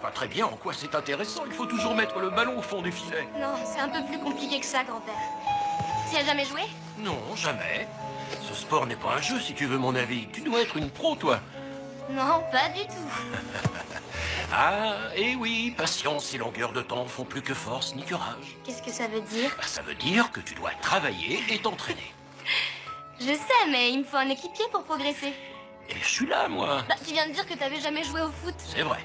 pas très bien en quoi c'est intéressant. Il faut toujours mettre le ballon au fond du filet. Non, c'est un peu plus compliqué que ça, grand-père. Tu as jamais joué? Non, jamais. Ce sport n'est pas un jeu, si tu veux mon avis. Tu dois être une pro, toi. Non, pas du tout. Ah, et oui, patience et longueur de temps font plus que force ni que rage. Qu'est-ce que ça veut dire? Bah, ça veut dire que tu dois travailler et t'entraîner. Je sais, mais il me faut un équipier pour progresser. Et je suis là, moi. Bah, tu viens de dire que t'avais jamais joué au foot. C'est vrai.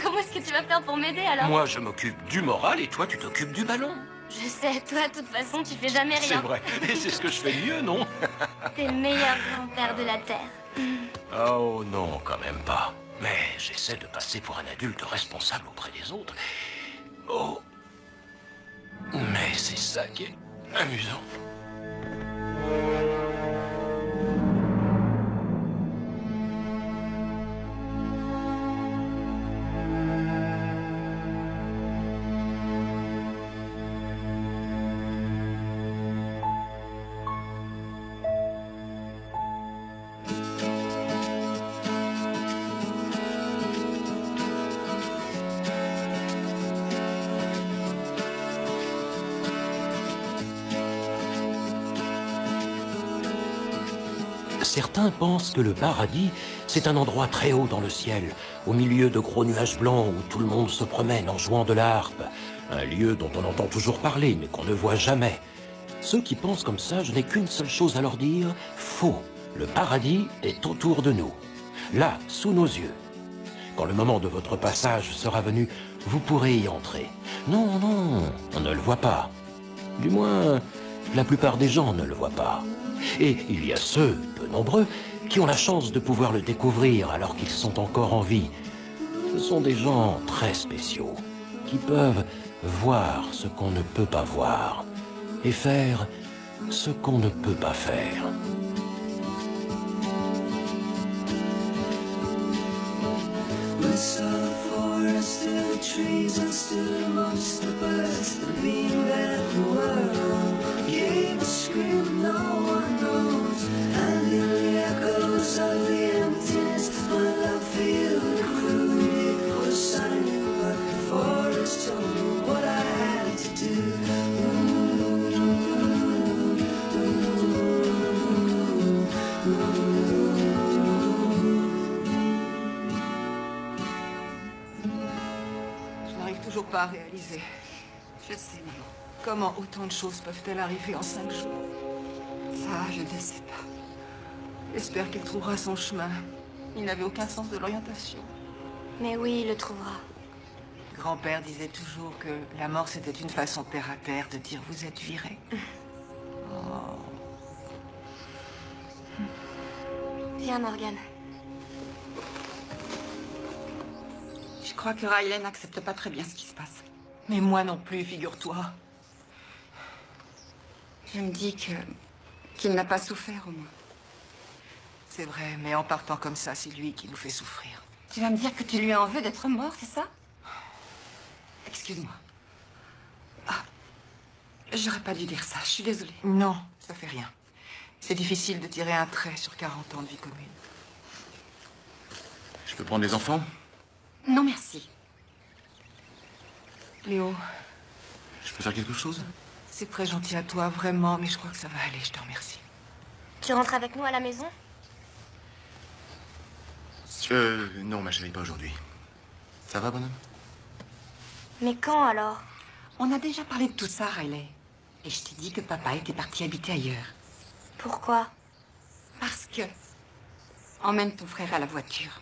Comment est-ce que tu vas faire pour m'aider, alors? Moi, je m'occupe du moral et toi, tu t'occupes du ballon. Je sais, toi, de toute façon, tu fais jamais rien. C'est vrai. Et c'est ce que je fais de mieux, non? T'es le meilleur grand-père de la Terre. Oh non, quand même pas. Mais j'essaie de passer pour un adulte responsable auprès des autres. Oh. Mais c'est ça qui est amusant. Certains pensent que le paradis, c'est un endroit très haut dans le ciel, au milieu de gros nuages blancs où tout le monde se promène en jouant de la harpe. Un lieu dont on entend toujours parler, mais qu'on ne voit jamais. Ceux qui pensent comme ça, je n'ai qu'une seule chose à leur dire, faux. Le paradis est autour de nous, là, sous nos yeux. Quand le moment de votre passage sera venu, vous pourrez y entrer. Non, non, on ne le voit pas. Du moins, la plupart des gens ne le voient pas. Et il y a ceux, peu nombreux, qui ont la chance de pouvoir le découvrir alors qu'ils sont encore en vie. Ce sont des gens très spéciaux, qui peuvent voir ce qu'on ne peut pas voir et faire ce qu'on ne peut pas faire. Je n'arrive toujours pas à réaliser. Je sais, maman. Comment autant de choses peuvent-elles arriver en 5 jours? Ça, je ne sais pas. J'espère qu'il trouvera son chemin. Il n'avait aucun sens de l'orientation. Mais oui, il le trouvera. Grand-père disait toujours que la mort, c'était une façon terre à terre de dire vous êtes viré. Viens, Morgane. Je crois que Riley n'accepte pas très bien ce qui se passe. Mais moi non plus, figure-toi. Je me dis qu'il n'a pas souffert, au moins. C'est vrai, mais en partant comme ça, c'est lui qui nous fait souffrir. Tu vas me dire que tu lui en veux d'être mort, c'est ça? Excuse-moi. Ah, j'aurais pas dû dire ça, je suis désolée. Non, ça fait rien. C'est difficile de tirer un trait sur 40 ans de vie commune. Je peux prendre les enfants? Non, merci. Léo, Je peux faire quelque chose? c'est très gentil à toi, vraiment, mais je crois que ça va aller, je te remercie. Tu rentres avec nous à la maison? Non, ma chérie, pas aujourd'hui. Ça va, bonhomme? Mais quand, alors? On a déjà parlé de tout ça, Riley. Et je t'ai dit que papa était parti habiter ailleurs. Pourquoi? Parce que... Emmène ton frère à la voiture.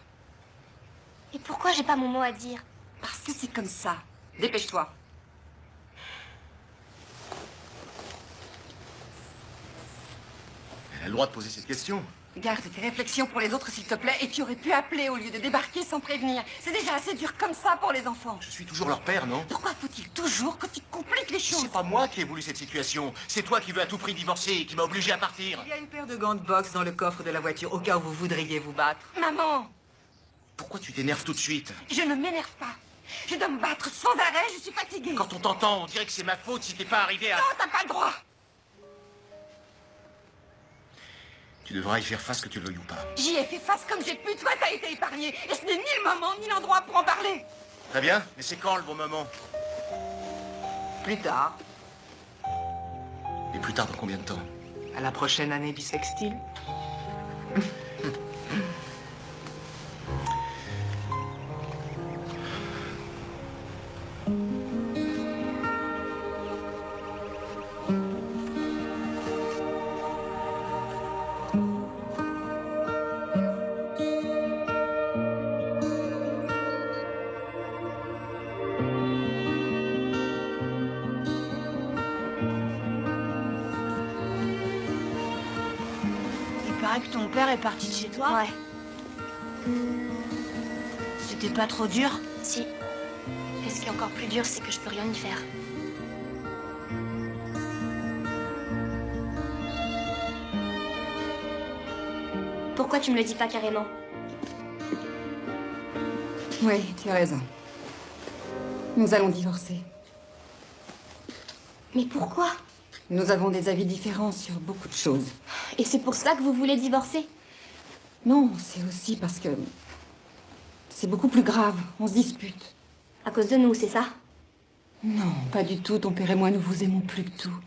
Et pourquoi j'ai pas mon mot à dire? Parce que c'est comme ça. Dépêche-toi. Elle a le droit de poser cette question. Garde tes réflexions pour les autres, s'il te plaît, et tu aurais pu appeler au lieu de débarquer sans prévenir. C'est déjà assez dur comme ça pour les enfants. Je suis toujours leur père, non? Pourquoi faut-il toujours que tu compliques les choses? C'est pas moi qui ai voulu cette situation. C'est toi qui veux à tout prix divorcer et qui m'as obligé à partir. Il y a une paire de gants de boxe dans le coffre de la voiture, au cas où vous voudriez vous battre. Maman! Pourquoi tu t'énerves tout de suite? Je ne m'énerve pas. Je dois me battre sans arrêt, je suis fatiguée. Quand on t'entend, on dirait que c'est ma faute si t'es pas arrivé à... Non, t'as pas le droit. Tu devras y faire face que tu le veuilles ou pas. J'y ai fait face comme j'ai pu, toi t'as été épargné. Et ce n'est ni le moment ni l'endroit pour en parler. Très bien, mais c'est quand le bon moment? Plus tard, Et plus tard, dans combien de temps? à la prochaine année bissextile. Il paraît que ton père est parti de chez toi. Ouais, C'était pas trop dur. si. Et ce qui est encore plus dur, c'est que je peux rien y faire. Pourquoi tu me le dis pas carrément? Oui, tu as raison. Nous allons divorcer. Mais pourquoi? Nous avons des avis différents sur beaucoup de choses. Et c'est pour ça que vous voulez divorcer? Non, c'est aussi parce que... c'est beaucoup plus grave. On se dispute. À cause de nous, c'est ça? Non, pas du tout. Ton père et moi, nous vous aimons plus que tout.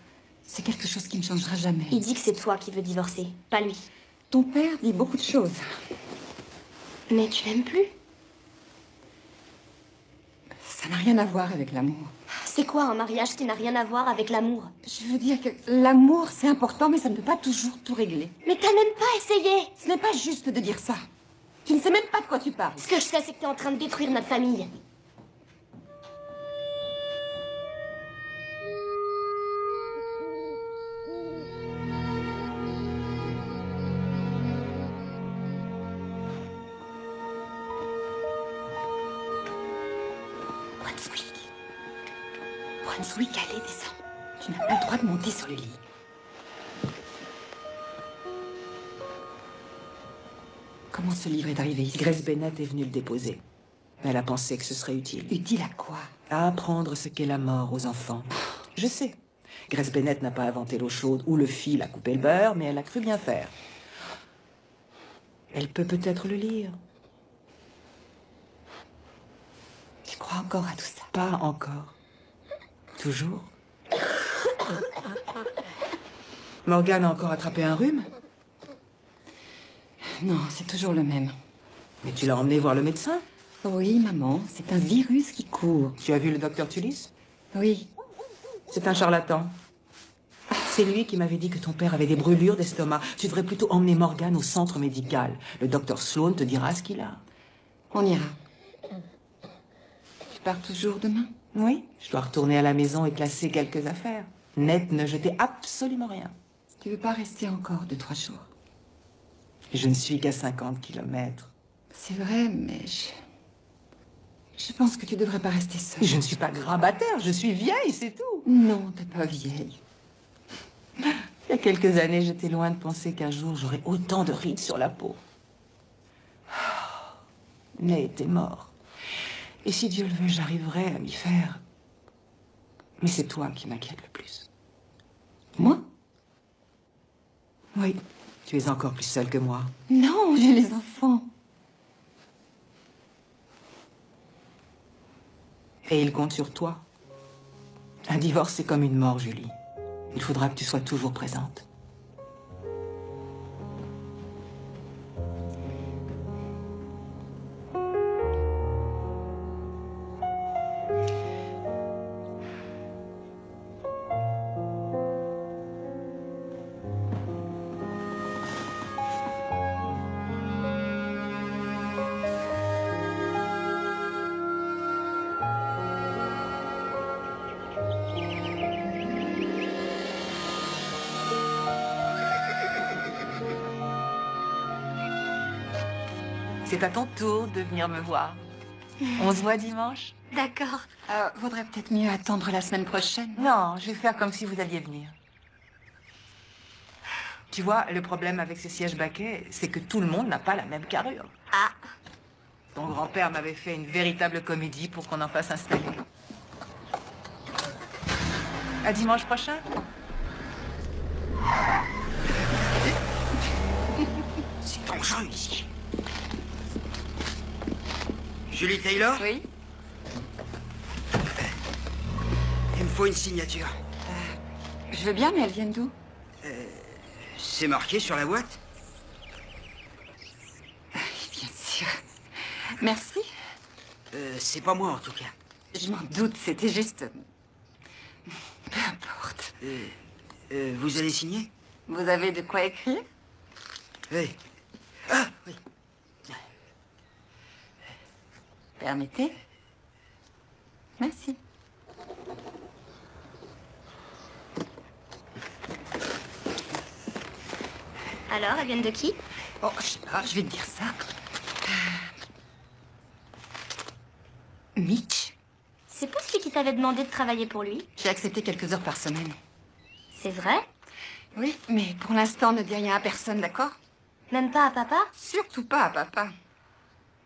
C'est quelque chose qui ne changera jamais. Il dit que c'est toi qui veux divorcer, pas lui. Ton père dit beaucoup de choses. Mais tu l'aimes plus? Ça n'a rien à voir avec l'amour. C'est quoi un mariage qui n'a rien à voir avec l'amour? Je veux dire que l'amour, c'est important, mais ça ne peut pas toujours tout régler. Mais t'as même pas essayé! Ce n'est pas juste de dire ça. Tu ne sais même pas de quoi tu parles. Ce que je sais, c'est que t'es en train de détruire notre famille. Brunswick. Brunswick, allez, descends. Tu n'as pas le droit de monter sur le lit. Comment ce livre est arrivé ici? Grace Bennett est venue le déposer. Elle a pensé que ce serait utile. Utile à quoi? À apprendre ce qu'est la mort aux enfants. Je sais. Grace Bennett n'a pas inventé l'eau chaude ou le fil à couper le beurre, mais elle a cru bien faire. Elle peut peut-être le lire. Tu crois encore à tout ça? Pas encore. Toujours. Morgane a encore attrapé un rhume. Non, c'est toujours le même. Mais tu l'as emmené voir le médecin. Oui, maman, c'est un virus qui court. Tu as vu le docteur Tullis? Oui. C'est un charlatan. C'est lui qui m'avait dit que ton père avait des brûlures d'estomac. Tu devrais plutôt emmener Morgane au centre médical. Le docteur Sloan te dira ce qu'il a. On ira. Tu pars toujours demain? Oui, je dois retourner à la maison et classer quelques affaires. Ned ne jetait absolument rien. Tu veux pas rester encore 2-3 jours? Je ne suis qu'à 50 kilomètres. C'est vrai, mais je pense que tu devrais pas rester seule. Je ne suis pas grabataire, je suis vieille, c'est tout. Non, t'es pas vieille. Il y a quelques années, j'étais loin de penser qu'un jour, j'aurais autant de rides sur la peau. Ned était mort. Et si Dieu le veut, j'arriverai à m'y faire. Mais c'est toi qui m'inquiète le plus. Moi? Oui, tu es encore plus seule que moi. Non, j'ai les enfants. Et il compte sur toi. Un divorce, c'est comme une mort, Julie. Il faudra que tu sois toujours présente. C'est à ton tour de venir me voir. On se voit dimanche? D'accord. Vaudrait peut-être mieux attendre la semaine prochaine. Non, je vais faire comme si vous alliez venir. Tu vois, le problème avec ces sièges baquets, c'est que tout le monde n'a pas la même carrure. Ah, Ton grand-père m'avait fait une véritable comédie pour qu'on en fasse installer. À dimanche prochain? C'est dangereux ici. Julie Taylor? Oui? faut une signature. Je veux bien, mais elles viennent d'où? C'est marqué sur la boîte? Bien sûr. Merci. C'est pas moi, en tout cas. Je m'en doute, c'était juste... Peu importe. Vous allez signer? Vous avez de quoi écrire? Oui. Ah, oui. Permettez? Merci. Alors, elles viennent de qui? Oh, je sais pas, je vais te dire ça. Mitch, C'est pas celui qui t'avait demandé de travailler pour lui? j'ai accepté quelques heures par semaine. C'est vrai? Oui, mais pour l'instant, ne dis rien à personne, d'accord? Même pas à papa? Surtout pas à papa.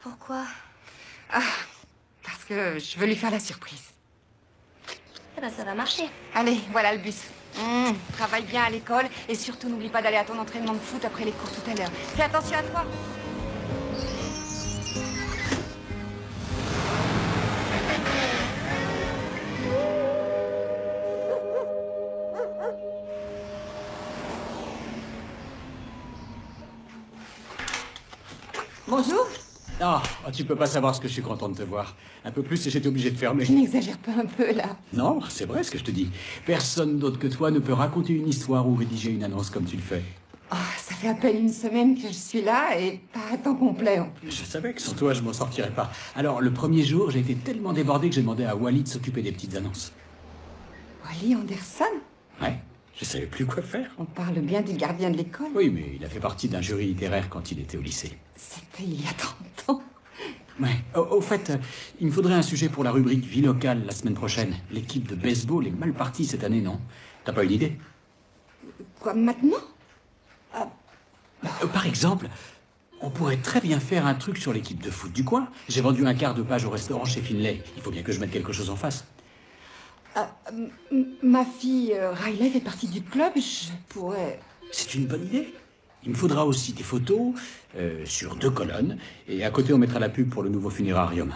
Pourquoi? Parce que je veux lui faire la surprise. Eh ben, ça va marcher. Allez, voilà le bus. Travaille bien à l'école et surtout n'oublie pas d'aller à ton entraînement de foot après les cours tout à l'heure. Fais attention à toi. Bonjour. Ah, tu peux pas savoir ce que je suis content de te voir. Un peu plus et j'étais obligé de fermer. Je n'exagère pas un peu, là. Non, c'est vrai ce que je te dis. Personne d'autre que toi ne peut raconter une histoire ou rédiger une annonce comme tu le fais. Oh, ça fait à peine une semaine que je suis là et pas à temps complet en plus. Je savais que sans toi, je m'en sortirais pas. Alors, le premier jour, j'ai été tellement débordé que j'ai demandé à Wally de s'occuper des petites annonces. Wally Anderson? Ouais, je savais plus quoi faire. On parle bien du gardien de l'école? Oui, mais il a fait partie d'un jury littéraire quand il était au lycée. C'était il y a 30 ans. Ouais. Au fait, il me faudrait un sujet pour la rubrique vie locale la semaine prochaine. L'équipe de baseball est mal partie cette année, non? T'as pas une idée? Quoi, maintenant? Par exemple, on pourrait très bien faire un truc sur l'équipe de foot du coin. J'ai vendu un quart de page au restaurant chez Finlay. Il faut bien que je mette quelque chose en face. Ma fille Riley fait partie du club, je pourrais... C'est une bonne idée. Il me faudra aussi des photos sur 2 colonnes. Et à côté, on mettra la pub pour le nouveau funérarium.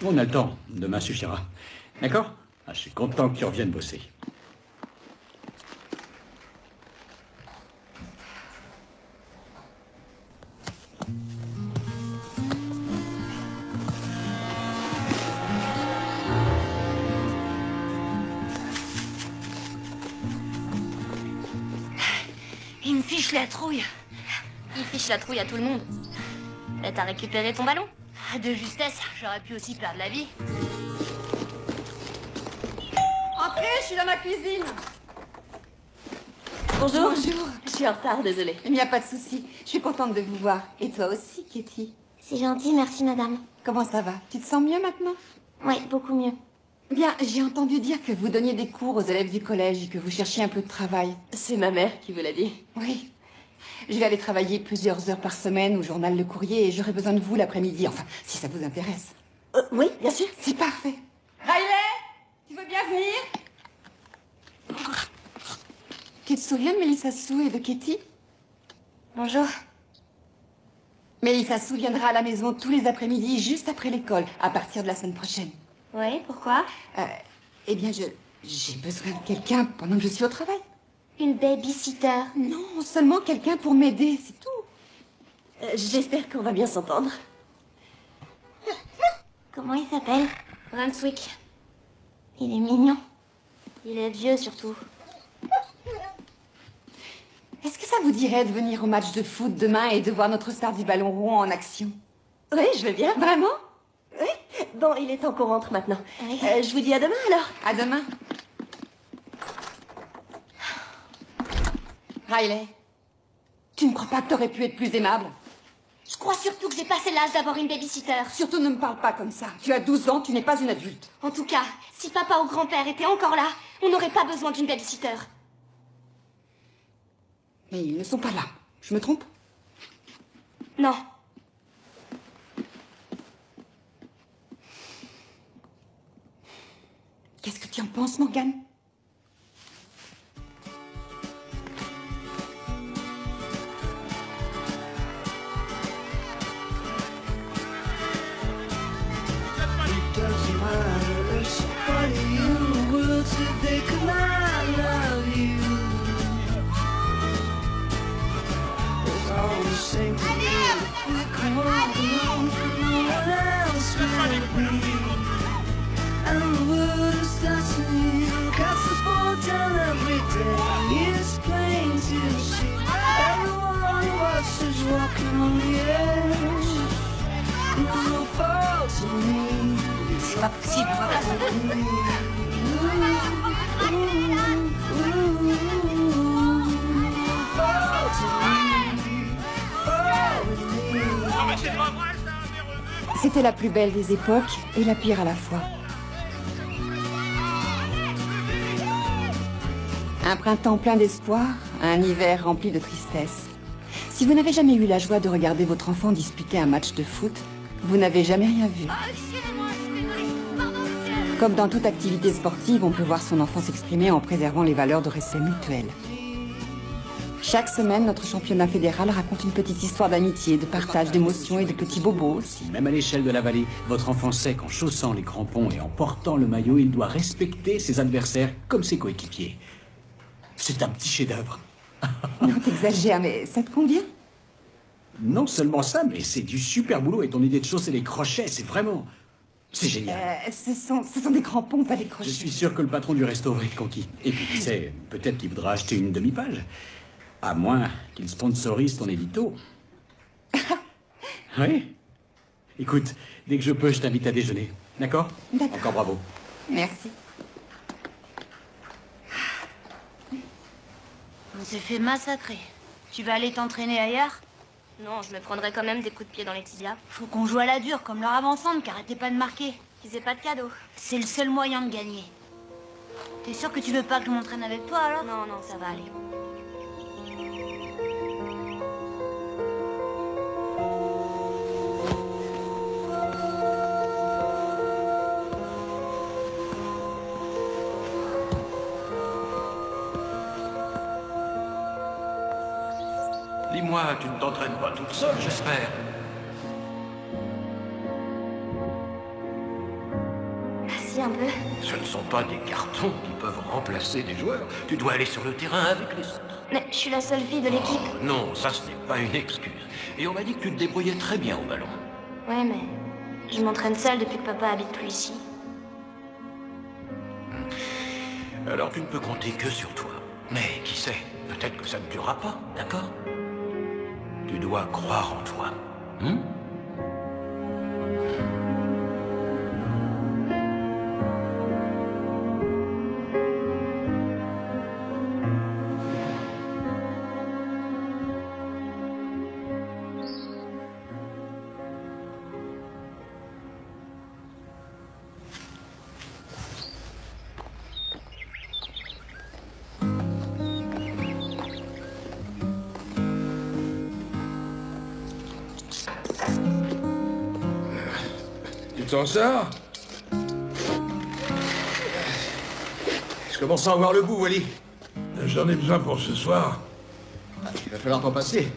On a le temps. Demain suffira. D'accord? Je suis content que tu reviennes bosser. Il me fiche la trouille. Il fiche la trouille à tout le monde. Et t'as récupéré ton ballon? De justesse, j'aurais pu aussi perdre la vie. Entrez, je suis dans ma cuisine. Bonjour. Bonjour. Je suis en retard, désolée. Il n'y a pas de souci. Je suis contente de vous voir. Et toi aussi, Katie. C'est gentil, merci madame. Comment ça va? Tu te sens mieux maintenant? Oui, beaucoup mieux. Bien, j'ai entendu dire que vous donniez des cours aux élèves du collège et que vous cherchiez un peu de travail. C'est ma mère qui vous l'a dit. Oui. Je vais aller travailler plusieurs heures par semaine au journal Le Courrier et j'aurai besoin de vous l'après-midi. Enfin, si ça vous intéresse. Oui, bien sûr. C'est parfait. Riley, tu veux bien venir? Tu te souviens de Mélissa Sue et de Katie? Bonjour. Mélissa Sue viendra à la maison tous les après-midi, juste après l'école, à partir de la semaine prochaine. Oui, pourquoi? Eh bien, j'ai besoin de quelqu'un pendant que je suis au travail. Une babysitter. Non, seulement quelqu'un pour m'aider, c'est tout. J'espère qu'on va bien s'entendre. Comment il s'appelle? Brunswick. Il est mignon. Il est vieux surtout. Est-ce que ça vous dirait de venir au match de foot demain et de voir notre star du ballon rond en action? Oui, je veux bien. Vraiment? Oui. Bon, il est temps qu'on rentre maintenant. Oui. Je vous dis à demain alors. À demain. Riley, tu ne crois pas que t'aurais pu être plus aimable? Je crois surtout que j'ai passé l'âge d'avoir une babysitter. Surtout ne me parle pas comme ça. Tu as 12 ans, tu n'es pas une adulte. En tout cas, si papa ou grand-père étaient encore là, on n'aurait pas besoin d'une babysitter. Mais ils ne sont pas là. Je me trompe? Non. Qu'est-ce que tu en penses, Morgane? It doesn't matter, it's funny, you will today. C'était la plus belle des époques et la pire à la fois. Un printemps plein d'espoir, un hiver rempli de tristesse. Si vous n'avez jamais eu la joie de regarder votre enfant disputer un match de foot, vous n'avez jamais rien vu. Comme dans toute activité sportive, on peut voir son enfant s'exprimer en préservant les valeurs de respect mutuel. Chaque semaine, notre championnat fédéral raconte une petite histoire d'amitié, de partage d'émotions et de petits bobos aussi. Même à l'échelle de la vallée, votre enfant sait qu'en chaussant les crampons et en portant le maillot, il doit respecter ses adversaires comme ses coéquipiers. C'est un petit chef-d'œuvre. Non, t'exagères, mais ça te convient? Non seulement ça, mais c'est du super boulot et ton idée de chausser les crochets, c'est vraiment... C'est génial. Ce sont des crampons, pas des crochets. Je suis sûr que le patron du resto va être conquis. Et puis, tu sais, peut-être qu'il voudra acheter une demi-page. À moins qu'il sponsorise ton édito. Oui. Écoute, dès que je peux, je t'invite à déjeuner. D'accord? D'accord. Encore bravo. Merci. On s'est fait massacrer. Tu vas aller t'entraîner ailleurs? Non, je me prendrai quand même des coups de pied dans les tibias. Faut qu'on joue à la dure, comme leur avant-centre, qu'arrêtez pas de marquer. Qu'ils aient pas de cadeau. C'est le seul moyen de gagner. T'es sûr que tu veux pas que je m'entraîne avec toi, alors? Non, non, ça va aller. Dis-moi, tu ne t'entraînes pas toute seule, j'espère. Si, un peu. Ce ne sont pas des cartons qui peuvent remplacer des joueurs. Tu dois aller sur le terrain avec les autres. Mais je suis la seule fille de l'équipe. Oh, non, ça ce n'est pas une excuse. Et on m'a dit que tu te débrouillais très bien au ballon. Ouais, mais je m'entraîne seule depuis que papa habite plus ici. Alors tu ne peux compter que sur toi. Mais qui sait, peut-être que ça ne durera pas, d'accord? Tu dois croire en toi. Tu t'en sors? Je commence à en voir le bout, Wally. J'en ai besoin pour ce soir. Il va falloir t'en passer.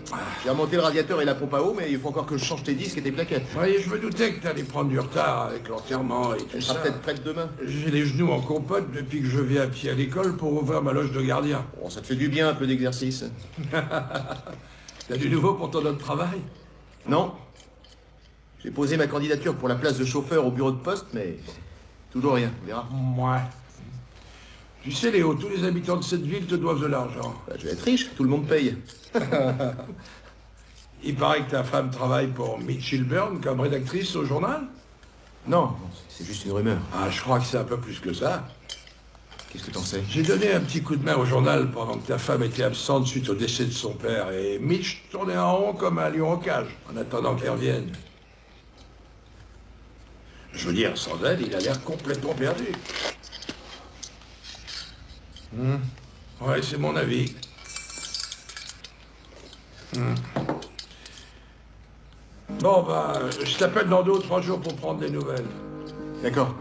J'ai remonté le radiateur et la pompe à eau, mais il faut encore que je change tes disques et tes plaquettes. Oui, je me doutais que t'allais prendre du retard avec l'enterrement et tout Elle ça. sera peut-être prête demain. J'ai les genoux en compote depuis que je vais à pied à l'école pour ouvrir ma loge de gardien. Bon, ça te fait du bien, un peu d'exercice. T'as du nouveau pour ton autre travail? Non. J'ai posé ma candidature pour la place de chauffeur au bureau de poste, mais toujours rien, on verra. Ouais. Tu sais, Léo, tous les habitants de cette ville te doivent de l'argent. Bah, je vais être riche, tout le monde paye. Il paraît que ta femme travaille pour Mitch Hilburn comme rédactrice au journal? Non, c'est juste une rumeur. Ah, je crois que c'est un peu plus que ça. Qu'est-ce que t'en sais? J'ai donné un petit coup de main au journal pendant que ta femme était absente suite au décès de son père, et Mitch tournait en rond comme un lion en cage, en attendant qu'elle revienne. Je veux dire, sans elle, il a l'air complètement perdu. Ouais, c'est mon avis. Bon, bah, je t'appelle dans 2 ou 3 jours pour prendre des nouvelles. D'accord.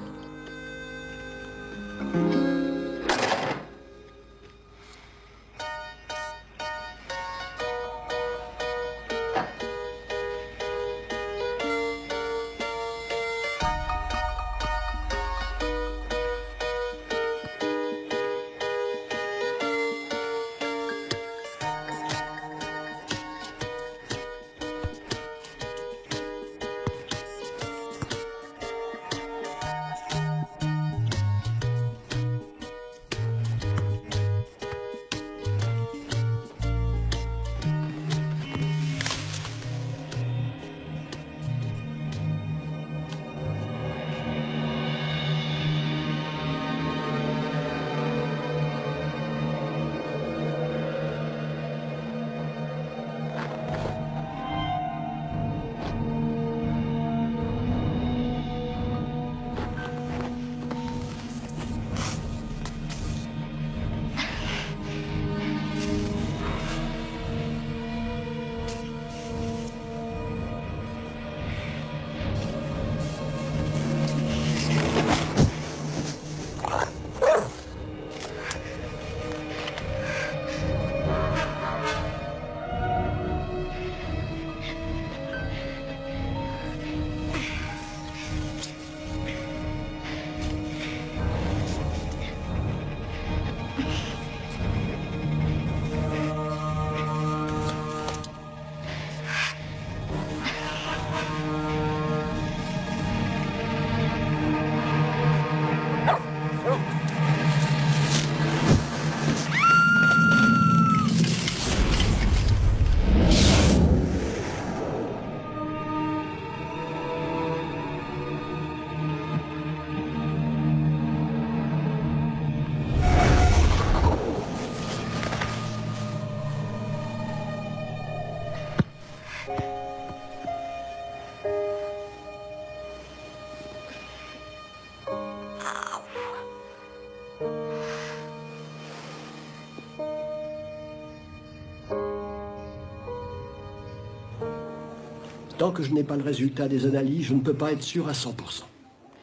Tant que je n'ai pas le résultat des analyses, je ne peux pas être sûr à 100%.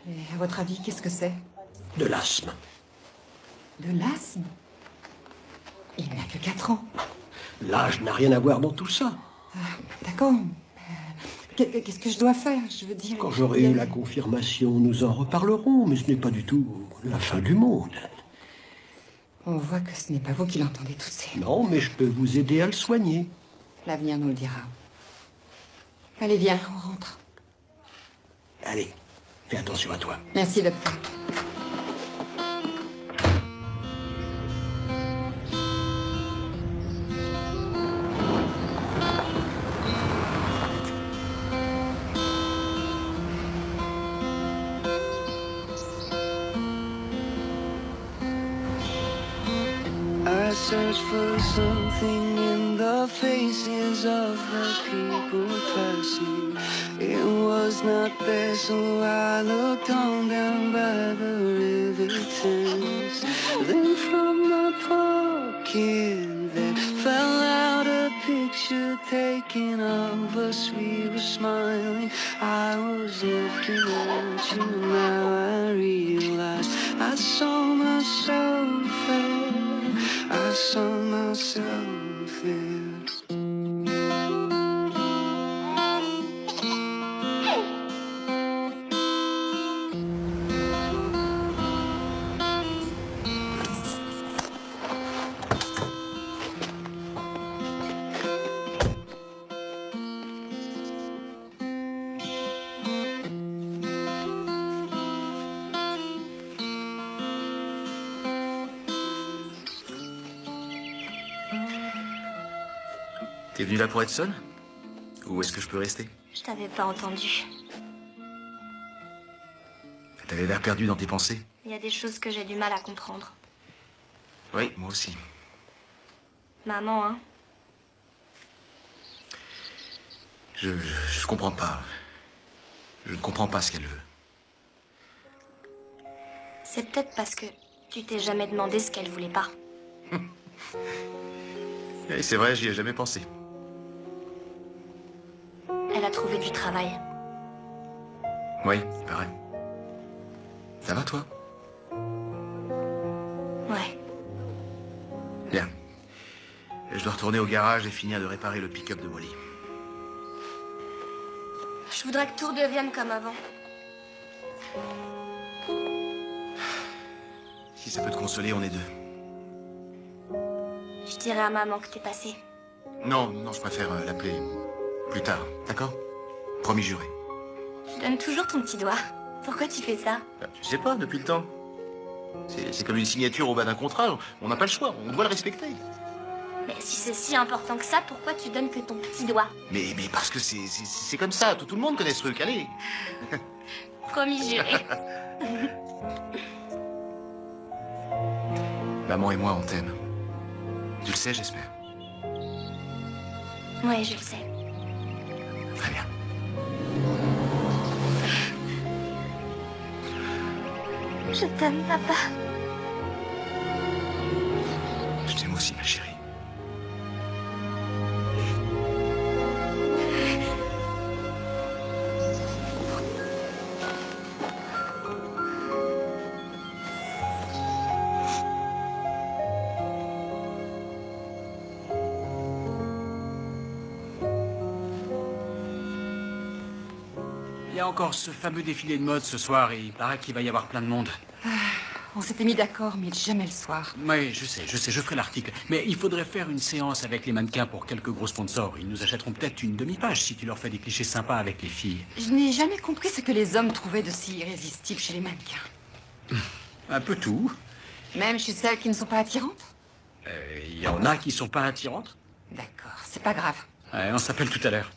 Et à votre avis, qu'est-ce que c'est? De l'asthme. De l'asthme? Il n'a que 4 ans. L'âge n'a rien à voir dans tout ça. D'accord. Qu'est-ce que je dois faire? Je veux dire... Quand j'aurai eu la confirmation, nous en reparlerons, mais ce n'est pas du tout la fin du monde. On voit que ce n'est pas vous qui l'entendez tousser. Non, mais je peux vous aider à le soigner. L'avenir nous le dira. Allez, viens, on rentre. Allez, fais attention à toi. Merci, docteur. I search for something in the faces of the people passing. It was not there, so I looked on down by the river Thames. Then from my pocket there fell out a picture taken of us. We were smiling. I was looking at you, now I realize I saw myself there. I saw myself there. T'es venu là pour être seul? Ou est-ce que je peux rester? Je t'avais pas entendu. T'avais l'air perdu dans tes pensées. Il y a des choses que j'ai du mal à comprendre. Oui, moi aussi. Maman, hein? Je comprends pas. Je ne comprends pas ce qu'elle veut. C'est peut-être parce que tu t'es jamais demandé ce qu'elle voulait pas. Et c'est vrai, j'y ai jamais pensé. Elle a trouvé du travail. Oui, il paraît. Ça va, toi? Ouais. Bien. Je dois retourner au garage et finir de réparer le pick-up de Wally. Je voudrais que tout redevienne comme avant. Si ça peut te consoler, on est deux. Je dirai à maman que t'es passé. Non, non, je préfère l'appeler plus tard, d'accord? Promis juré. Je donne toujours ton petit doigt. Pourquoi tu fais ça? Tu sais pas, depuis le temps. C'est comme une signature au bas d'un contrat. On n'a pas le choix, on doit le respecter. Mais si c'est si important que ça, pourquoi tu donnes que ton petit doigt? Mais parce que c'est comme ça, tout le monde connaît ce truc, allez. Promis juré. Maman et moi, on t'aime. Tu le sais, j'espère. Ouais, je le sais. Très bien. Je t'aime, papa. Je t'aime aussi, ma chérie. Il y a encore ce fameux défilé de mode ce soir et il paraît qu'il va y avoir plein de monde. On s'était mis d'accord, mais jamais le soir. Oui, je sais, je ferai l'article. Mais il faudrait faire une séance avec les mannequins pour quelques gros sponsors. Ils nous achèteront peut-être une demi-page si tu leur fais des clichés sympas avec les filles. Je n'ai jamais compris ce que les hommes trouvaient de si irrésistible chez les mannequins. Un peu tout. Même chez celles qui ne sont pas attirantes? Il y en a qui sont pas attirantes. D'accord, c'est pas grave. Ouais, on s'appelle tout à l'heure.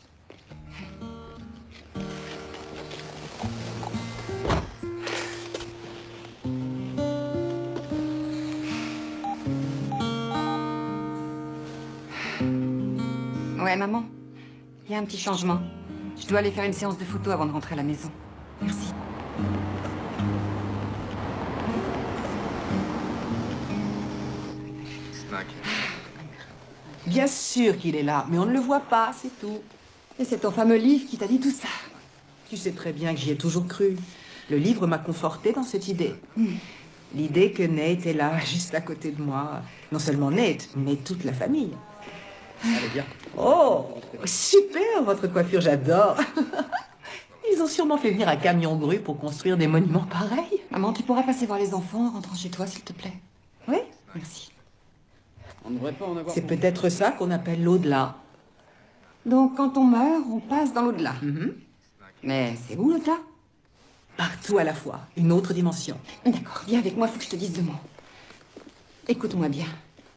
Ouais, maman. Il y a un petit changement. Je dois aller faire une séance de photo avant de rentrer à la maison. Merci. Bien sûr qu'il est là, mais on ne le voit pas, c'est tout. Et c'est ton fameux livre qui t'a dit tout ça. Tu sais très bien que j'y ai toujours cru. Le livre m'a conforté dans cette idée. L'idée que Nate est là, juste à côté de moi. Non seulement Nate, mais toute la famille. Allez, bien. Oh, super, votre coiffure, j'adore. Ils ont sûrement fait venir un camion grue pour construire des monuments pareils. Maman, tu pourras passer voir les enfants en rentrant chez toi, s'il te plaît. Oui, merci. On ne devrait pas en avoir... C'est peut-être ça qu'on appelle l'au-delà. Donc, quand on meurt, on passe dans l'au-delà. Mais c'est où l'au-delà? Partout à la fois, une autre dimension. D'accord, viens avec moi, il faut que je te dise deux mots. Écoute-moi bien.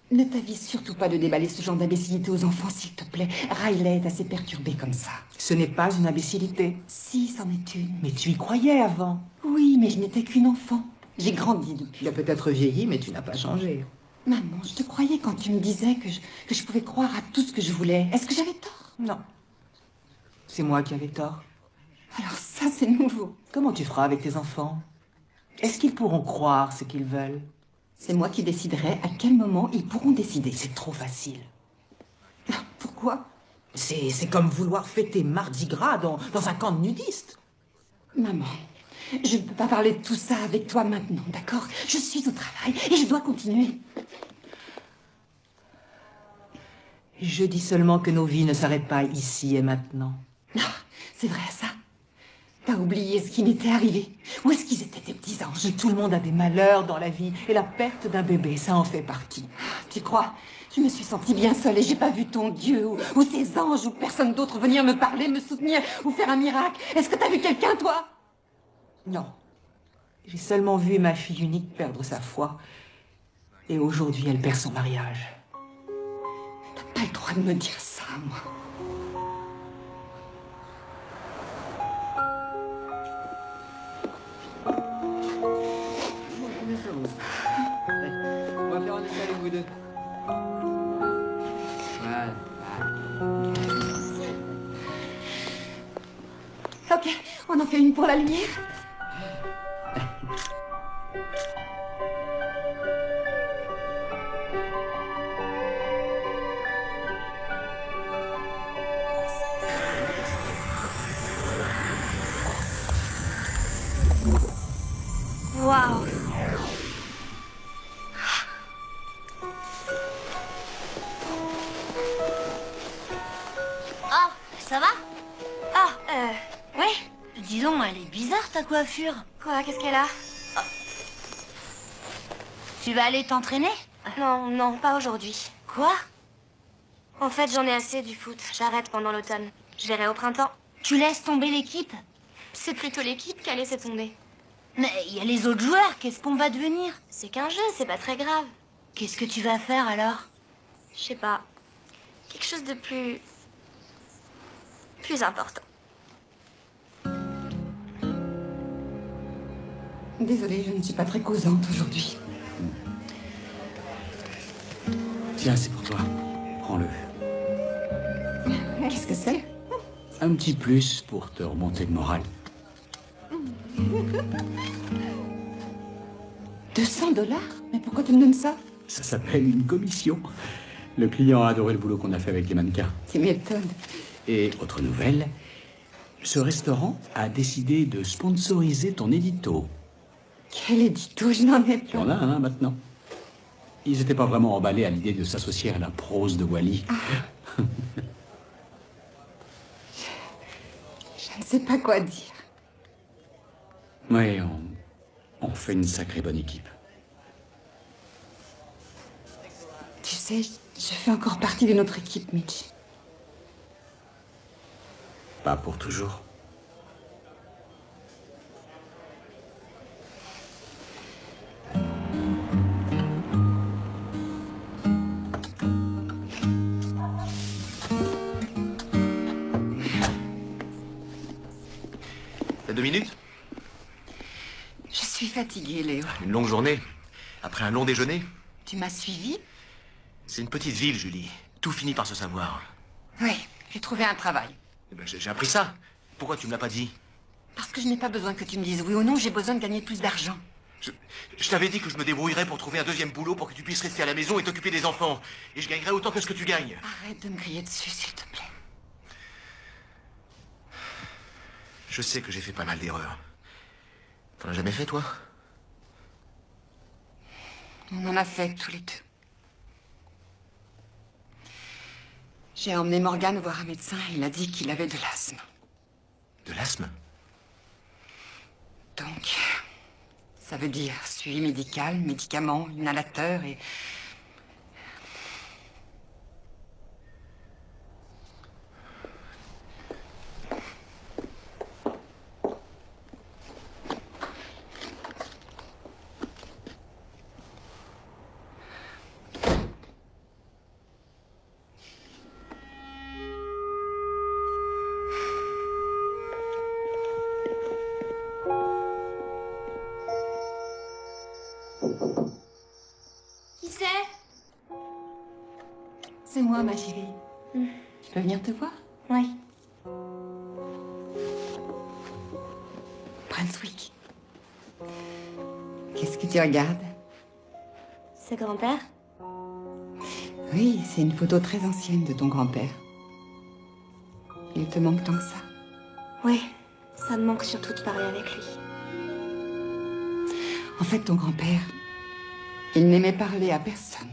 Ne t'avise surtout pas de déballer ce genre d'imbécilité aux enfants, s'il te plaît. Riley est assez perturbée comme ça. Ce n'est pas une imbécilité. Si, c'en est une. Mais tu y croyais avant. Oui, mais je n'étais qu'une enfant. J'ai grandi depuis. Tu as peut-être vieilli, mais tu n'as pas changé. Maman, je te croyais quand tu me disais que je pouvais croire à tout ce que je voulais. Est-ce que j'avais tort? Non. C'est moi qui avais tort. Alors ça, c'est nouveau. Comment tu feras avec tes enfants? Est-ce qu'ils pourront croire ce qu'ils veulent? C'est moi qui déciderai à quel moment ils pourront décider. C'est trop facile. Pourquoi? C'est comme vouloir fêter Mardi Gras dans un camp de nudistes. Maman, je ne peux pas parler de tout ça avec toi maintenant, d'accord? Je suis au travail et je dois continuer. Je dis seulement que nos vies ne s'arrêtent pas ici et maintenant. C'est vrai ça? T'as oublié ce qui m'était arrivé? Où est-ce qu'ils étaient tes petits anges? Tout le monde a des malheurs dans la vie et la perte d'un bébé, ça en fait partie. Tu crois? Je me suis sentie bien seule et j'ai pas vu ton Dieu ou ces anges ou personne d'autre venir me parler, me soutenir ou faire un miracle. Est-ce que t'as vu quelqu'un, toi? Non. J'ai seulement vu ma fille unique perdre sa foi. Et aujourd'hui, elle perd son mariage. T'as pas le droit de me dire ça, moi. On va faire un essai avec vous deux. Voilà. Ok, on en fait une pour la lumière. Waouh. Ah, ça va? Ouais. Dis donc, elle est bizarre ta coiffure. Quoi, qu'est-ce qu'elle a? Tu vas aller t'entraîner? Non, non, pas aujourd'hui. Quoi? En fait, j'en ai assez du foot. J'arrête pendant l'automne. Je verrai au printemps. Tu laisses tomber l'équipe? C'est plutôt l'équipe qui a laissé tomber. Mais il y a les autres joueurs, qu'est-ce qu'on va devenir? C'est qu'un jeu, c'est pas très grave. Qu'est-ce que tu vas faire alors? Je sais pas. Quelque chose de plus... plus important. Désolée, je ne suis pas très causante aujourd'hui. Tiens, c'est pour toi. Prends-le. Qu'est-ce que c'est? Un petit plus pour te remonter le moral. 200 $? Mais pourquoi tu me donnes ça? Ça s'appelle une commission. Le client a adoré le boulot qu'on a fait avec les mannequins. Tu m'étonnes. Et autre nouvelle, ce restaurant a décidé de sponsoriser ton édito. Quel édito? Je n'en ai Il y plus. en a un maintenant. Ils n'étaient pas vraiment emballés à l'idée de s'associer à la prose de Wally. Je ne sais pas quoi dire. Oui, on fait une sacrée bonne équipe. Tu sais, je fais encore partie de notre équipe, Mitch. Pas pour toujours. T'as 2 minutes? Je suis fatiguée, Léo. Une longue journée. Après un long déjeuner. Tu m'as suivi? C'est une petite ville, Julie. Tout finit par se savoir. Oui, j'ai trouvé un travail. Eh ben, j'ai appris ça. Pourquoi tu me l'as pas dit? Parce que je n'ai pas besoin que tu me dises oui ou non, j'ai besoin de gagner plus d'argent. Je t'avais dit que je me débrouillerais pour trouver un deuxième boulot pour que tu puisses rester à la maison et t'occuper des enfants. Et je gagnerais autant que ce que tu gagnes. Arrête de me crier dessus, s'il te plaît. Je sais que j'ai fait pas mal d'erreurs. T'en as jamais fait, toi? On en a fait tous les deux. J'ai emmené Morgane voir un médecin et il a dit qu'il avait de l'asthme. De l'asthme? Donc, ça veut dire suivi médical, médicaments, inhalateur et... Qui c'est? C'est moi, ma chérie. Je peux venir te voir? Oui. Brunswick. Qu'est-ce que tu regardes? C'est grand-père? Oui, c'est une photo très ancienne de ton grand-père. Il te manque tant que ça? Oui, ça me manque surtout de parler avec lui. En fait, ton grand-père, il n'aimait parler à personne.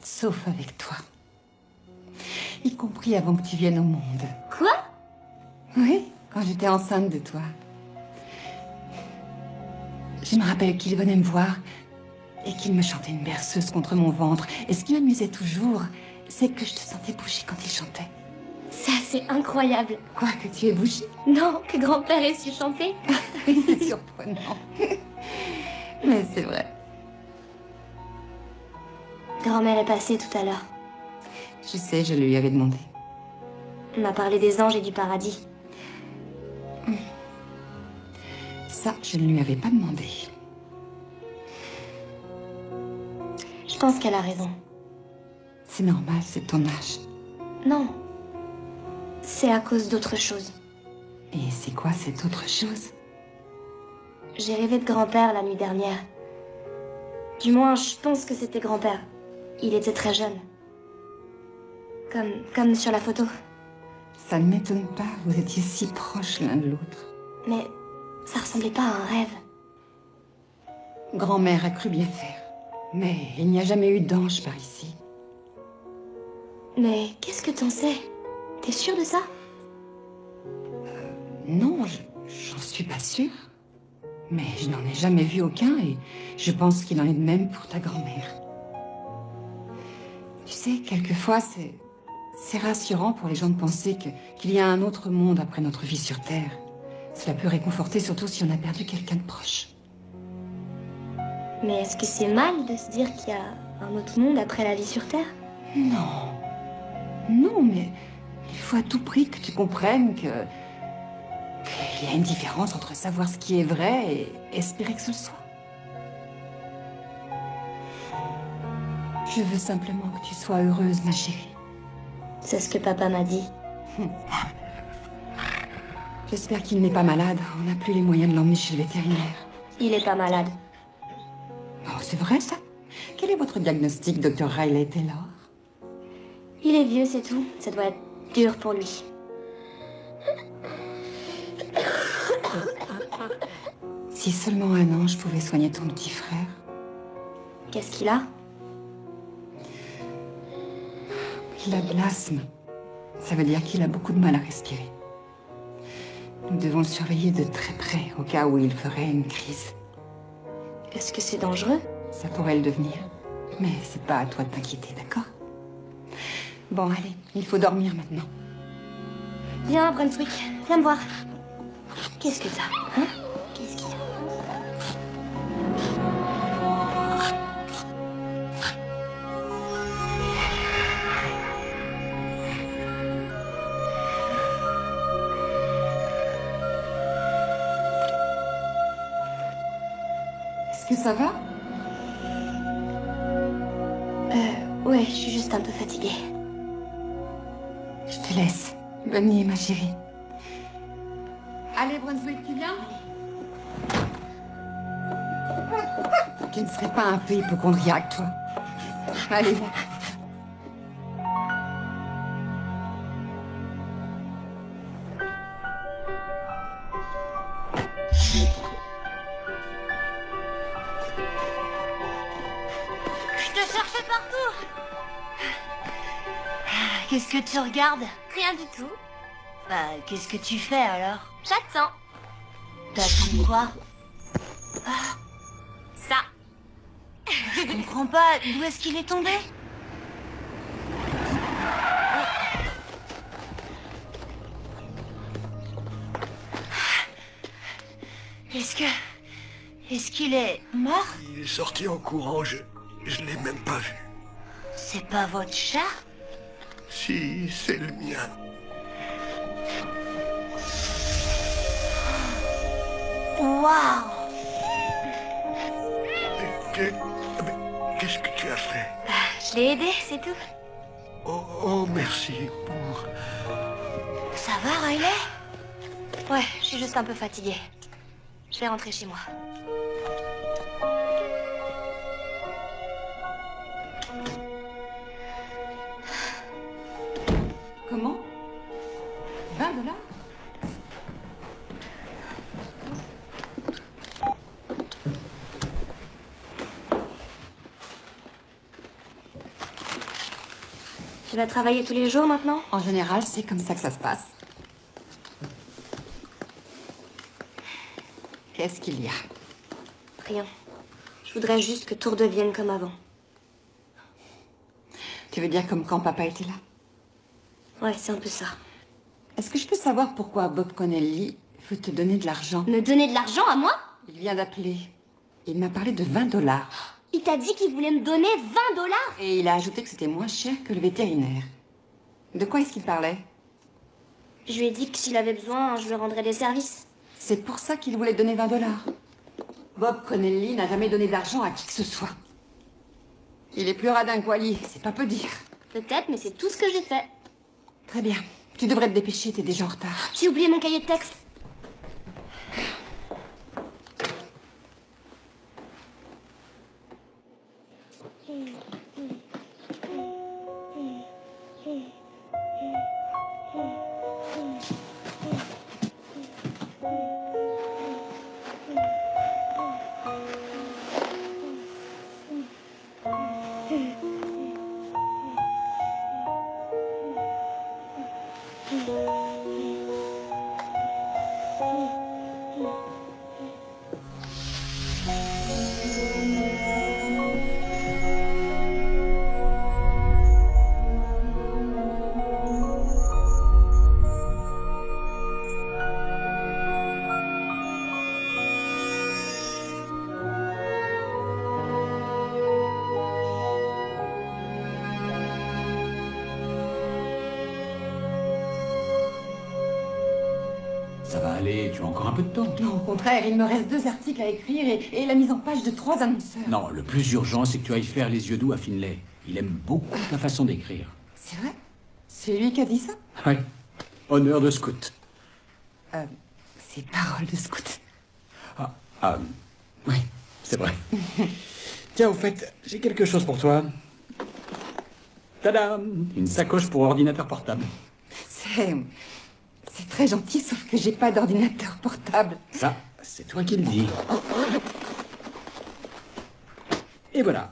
Sauf avec toi. Y compris avant que tu viennes au monde. Quoi? Oui, quand j'étais enceinte de toi. Je me rappelle qu'il venait me voir et qu'il me chantait une berceuse contre mon ventre. Et ce qui m'amusait toujours, c'est que je te sentais bouger quand il chantait. Ça, c'est incroyable. Quoi, que tu es bougie? Non, que grand-père ait su chanter. C'est surprenant. Mais c'est vrai. Grand-mère est passée tout à l'heure. Je sais, je lui avais demandé. On m'a parlé des anges et du paradis. Ça, je ne lui avais pas demandé. Je pense qu'elle a raison. C'est normal, c'est ton âge. Non. C'est à cause d'autre chose. Et c'est quoi cette autre chose? J'ai rêvé de grand-père la nuit dernière. Du moins, je pense que c'était grand-père. Il était très jeune. Comme sur la photo. Ça ne m'étonne pas, vous étiez si proches l'un de l'autre. Mais ça ressemblait pas à un rêve. Grand-mère a cru bien faire. Mais il n'y a jamais eu d'ange par ici. Mais qu'est-ce que t'en sais? T'es sûre de ça? Non, j'en suis pas sûre. Mais je n'en ai jamais vu aucun et je pense qu'il en est de même pour ta grand-mère. Tu sais, quelquefois, c'est rassurant pour les gens de penser qu'il y a un autre monde après notre vie sur Terre. Cela peut réconforter, surtout si on a perdu quelqu'un de proche. Mais est-ce que c'est mal de se dire qu'il y a un autre monde après la vie sur Terre? Non. Non, mais il faut à tout prix que tu comprennes qu'il y a une différence entre savoir ce qui est vrai et espérer que ce le soit. Je veux simplement que tu sois heureuse, ma chérie. C'est ce que papa m'a dit. J'espère qu'il n'est pas malade. On n'a plus les moyens de l'emmener chez le vétérinaire. Il est pas malade. Oh, c'est vrai, ça? Quel est votre diagnostic, Dr. Riley Taylor? Il est vieux, c'est tout. Ça doit être dur pour lui. Si seulement un ange pouvait soigner ton petit frère. Qu'est-ce qu'il a? Il a de l'asthme. Ça veut dire qu'il a beaucoup de mal à respirer. Nous devons le surveiller de très près, au cas où il ferait une crise. Est-ce que c'est dangereux? Ça pourrait le devenir. Mais c'est pas à toi de t'inquiéter, d'accord? Bon, allez, il faut dormir maintenant. Viens, Brunswick, viens me voir. Qu'est-ce que t'as, hein? Qu'est-ce qu'il y a? Est-ce que ça va? Ouais, je suis juste un peu fatiguée. Je te laisse. Bonne nuit, ma chérie. Allez, Brunswick, tu viens? Tu ne serais pas un peu hypochondriaque, toi. Allez, viens. l'ai cherché partout. Qu'est-ce que tu regardes? Rien du tout. Bah, qu'est-ce que tu fais alors? J'attends. T'attends quoi? Ça. Je comprends pas. D'où est-ce qu'il est tombé? Est-ce qu'il est mort? Il est sorti en courant, je l'ai même pas vu. C'est pas votre chat? Si, c'est le mien. Waouh! Qu'est-ce que tu as fait? Je l'ai aidé, c'est tout. Oh, merci pour... Ça va, Riley? Ouais, je suis juste un peu fatiguée. Je vais rentrer chez moi. Comment? 20 $? Tu vas travailler tous les jours maintenant? En général, c'est comme ça que ça se passe. Qu'est-ce qu'il y a? Rien. Je voudrais juste que tout redevienne comme avant. Tu veux dire comme quand papa était là? Ouais, c'est un peu ça. Est-ce que je peux savoir pourquoi Bob Connelly veut te donner de l'argent? Me donner de l'argent à moi? Il vient d'appeler. Il m'a parlé de 20 $. Il t'a dit qu'il voulait me donner 20 $? Et il a ajouté que c'était moins cher que le vétérinaire. De quoi est-ce qu'il parlait? Je lui ai dit que s'il avait besoin, je lui rendrais des services. C'est pour ça qu'il voulait donner 20 $. Bob Connelly n'a jamais donné d'argent à qui que ce soit. Il est plus radin que Wally, c'est pas peu dire. Peut-être, mais c'est tout ce que j'ai fait. Très bien. Tu devrais te dépêcher, t'es déjà en retard. J'ai oublié mon cahier de texte. Ça va aller, tu as encore un peu de temps. Non, au contraire, il me reste 2 articles à écrire et la mise en page de 3 annonceurs. Non, le plus urgent, c'est que tu ailles faire les yeux doux à Finlay. Il aime beaucoup ta façon d'écrire. C'est vrai? C'est lui qui a dit ça? Oui. Honneur de scout. C'est parole de scout. Oui, c'est vrai. Tiens, au fait, j'ai quelque chose pour toi. Tadam! Une sacoche pour ordinateur portable. C'est très gentil, sauf que j'ai pas d'ordinateur portable. Ça, c'est toi qui le dis. Et voilà.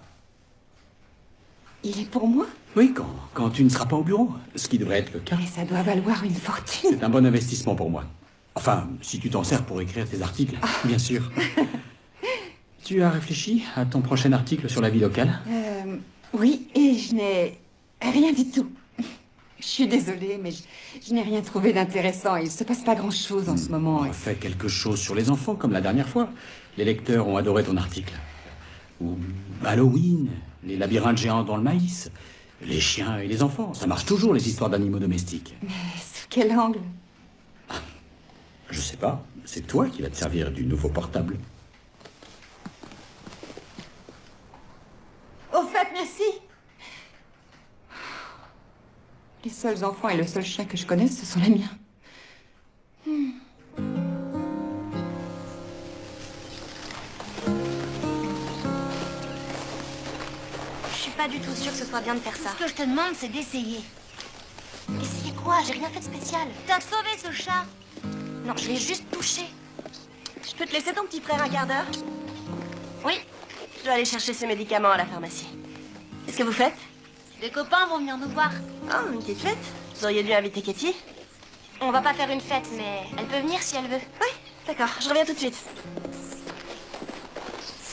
Il est pour moi? Oui, quand tu ne seras pas au bureau, ce qui devrait être le cas. Mais ça doit valoir une fortune. C'est un bon investissement pour moi. Enfin, si tu t'en sers pour écrire tes articles, bien sûr. Tu as réfléchi à ton prochain article sur la vie locale? Oui, et je n'ai rien du tout. Je suis désolée, mais je n'ai rien trouvé d'intéressant. Il se passe pas grand-chose en ce moment. Fais quelque chose sur les enfants, comme la dernière fois. Les lecteurs ont adoré ton article. Ou Halloween, les labyrinthes géants dans le maïs, les chiens et les enfants. Ça marche toujours, les histoires d'animaux domestiques. Mais sous quel angle? Je sais pas. C'est toi qui vas te servir du nouveau portable. Au fait, merci. Les seuls enfants et le seul chien que je connaisse, ce sont les miens. Je suis pas du tout sûre que ce soit bien de faire ça. Ce que je te demande, c'est d'essayer. Essayer quoi? J'ai rien fait de spécial. T'as sauvé ce chat. Non, je l'ai juste touché. Je peux te laisser ton petit frère un quart d'heure? Oui. Je dois aller chercher ses médicaments à la pharmacie. Qu'est-ce que vous faites? Des copains vont venir nous voir. Oh, une petite fête? Vous auriez dû inviter Katie. On va pas faire une fête, mais elle peut venir si elle veut. Oui, d'accord, je reviens tout de suite.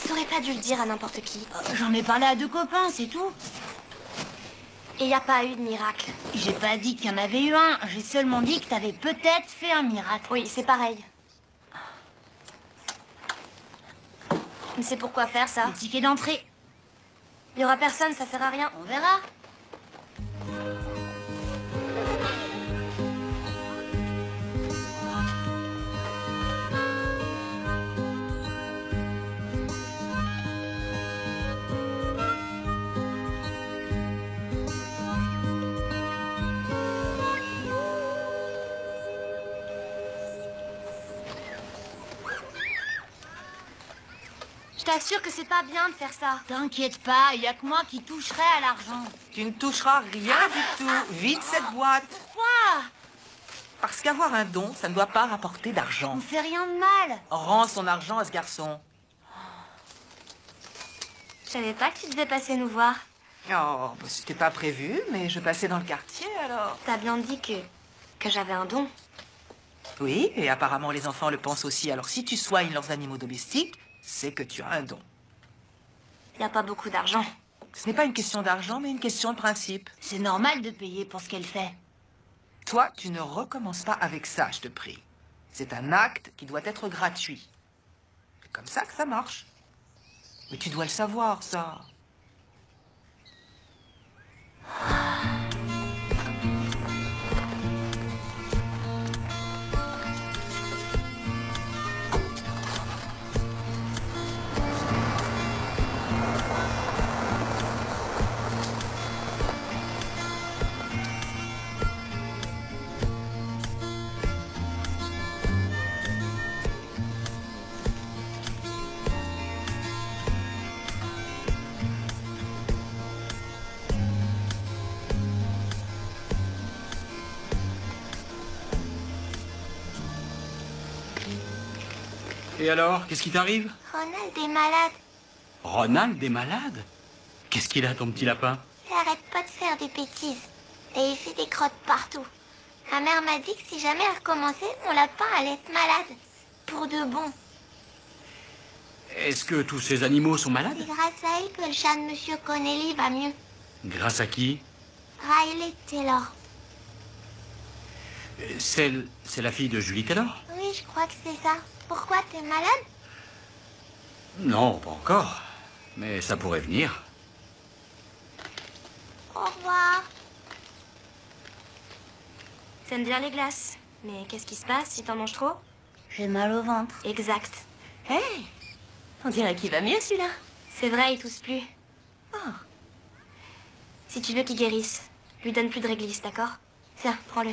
T'aurais pas dû le dire à n'importe qui. J'en ai parlé à 2 copains, c'est tout. Et y a pas eu de miracle. J'ai pas dit qu'il y en avait eu un. J'ai seulement dit que t'avais peut-être fait un miracle. Oui, c'est pareil. Mais c'est pourquoi faire ça? Le ticket d'entrée. Y aura personne, ça sert à rien. On verra. Je t'assure que c'est pas bien de faire ça. T'inquiète pas, y a que moi qui toucherai à l'argent. Tu ne toucheras rien du tout. Vide cette boîte. Pourquoi? Parce qu'avoir un don, ça ne doit pas rapporter d'argent. On fait rien de mal. Rends son argent à ce garçon. Je savais pas que tu devais passer nous voir. Oh, bah, c'était pas prévu, mais je passais dans le quartier alors. T'as bien dit que j'avais un don. Oui, et apparemment les enfants le pensent aussi. Alors si tu soignes leurs animaux domestiques, c'est que tu as un don. Y a pas beaucoup d'argent. Ce n'est pas une question d'argent, mais une question de principe. C'est normal de payer pour ce qu'elle fait. Toi, tu ne recommences pas avec ça, je te prie. C'est un acte qui doit être gratuit. C'est comme ça que ça marche. Mais tu dois le savoir, ça. Et alors, qu'est-ce qui t'arrive? Ronald est malade. Ronald est malade? Qu'est-ce qu'il a, ton petit lapin? Il arrête pas de faire des bêtises. Et il fait des crottes partout. Ma mère m'a dit que si jamais elle recommençait, mon lapin allait être malade. Pour de bon. Est-ce que tous ces animaux sont malades? C'est grâce à elle que le chat de Monsieur Connelly va mieux. Grâce à qui? Riley Taylor. C'est la fille de Julie Taylor? Oui, je crois que c'est ça. Pourquoi, t'es malade? Non, pas encore. Mais ça pourrait venir. Au revoir. T'aimes bien les glaces. Mais qu'est-ce qui se passe si t'en manges trop? J'ai mal au ventre. Exact. Hey, on dirait qu'il va mieux celui-là. C'est vrai, il tousse plus. Oh. Si tu veux qu'il guérisse, lui donne plus de réglisse, d'accord? Tiens, prends-le.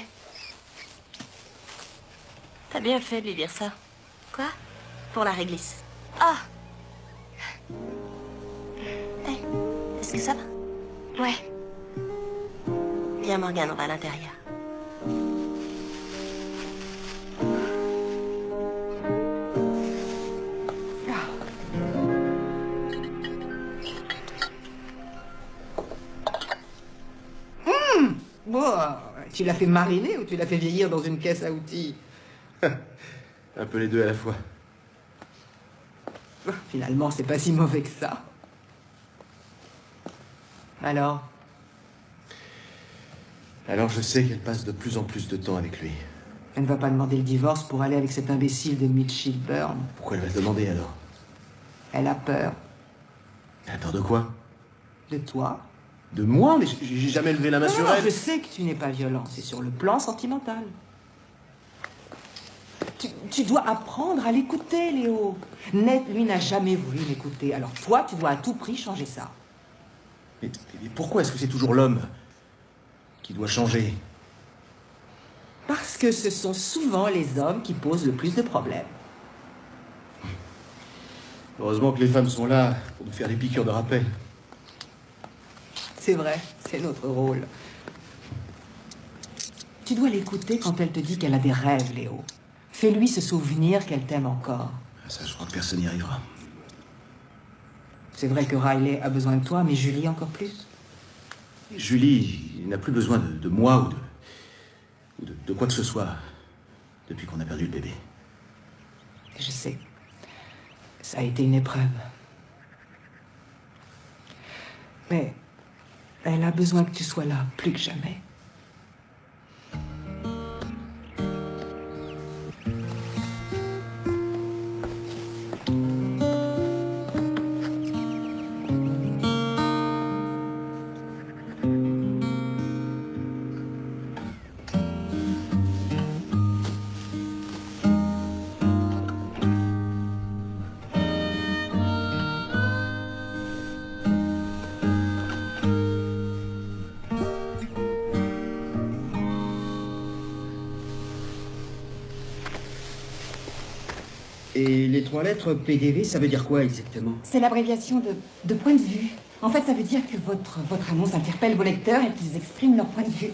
T'as bien fait de lui dire ça. Quoi? Pour la réglisse. Ah! Hey, est-ce que ça va? Ouais. Viens, Morgane, on va à l'intérieur. Tu l'as fait mariner ou tu l'as fait vieillir dans une caisse à outils? Un peu les deux à la fois. Finalement, c'est pas si mauvais que ça. Alors? Alors je sais qu'elle passe de plus en plus de temps avec lui. Elle ne va pas demander le divorce pour aller avec cet imbécile de Mitch Hilburn. Pourquoi elle va se demander alors? Elle a peur. Elle a peur de quoi? De toi? De moi? Mais j'ai jamais levé la main sur elle. Je sais que tu n'es pas violent, c'est sur le plan sentimental. Tu dois apprendre à l'écouter, Léo. Ned, lui, n'a jamais voulu m'écouter. Alors toi, tu dois à tout prix changer ça. Mais pourquoi est-ce que c'est toujours l'homme qui doit changer? Parce que ce sont souvent les hommes qui posent le plus de problèmes. Heureusement que les femmes sont là pour nous faire des piqûres de rappel. C'est vrai, c'est notre rôle. Tu dois l'écouter quand elle te dit qu'elle a des rêves, Léo. Fais-lui se souvenir qu'elle t'aime encore. Ça, je crois que personne n'y arrivera. C'est vrai que Riley a besoin de toi, mais Julie encore plus. Julie n'a plus besoin de moi ou de quoi que ce soit depuis qu'on a perdu le bébé. Je sais. Ça a été une épreuve. Mais elle a besoin que tu sois là, plus que jamais. Et les 3 lettres PDV, ça veut dire quoi exactement? C'est l'abréviation de point de vue. En fait, ça veut dire que votre annonce interpelle vos lecteurs et qu'ils expriment leur point de vue.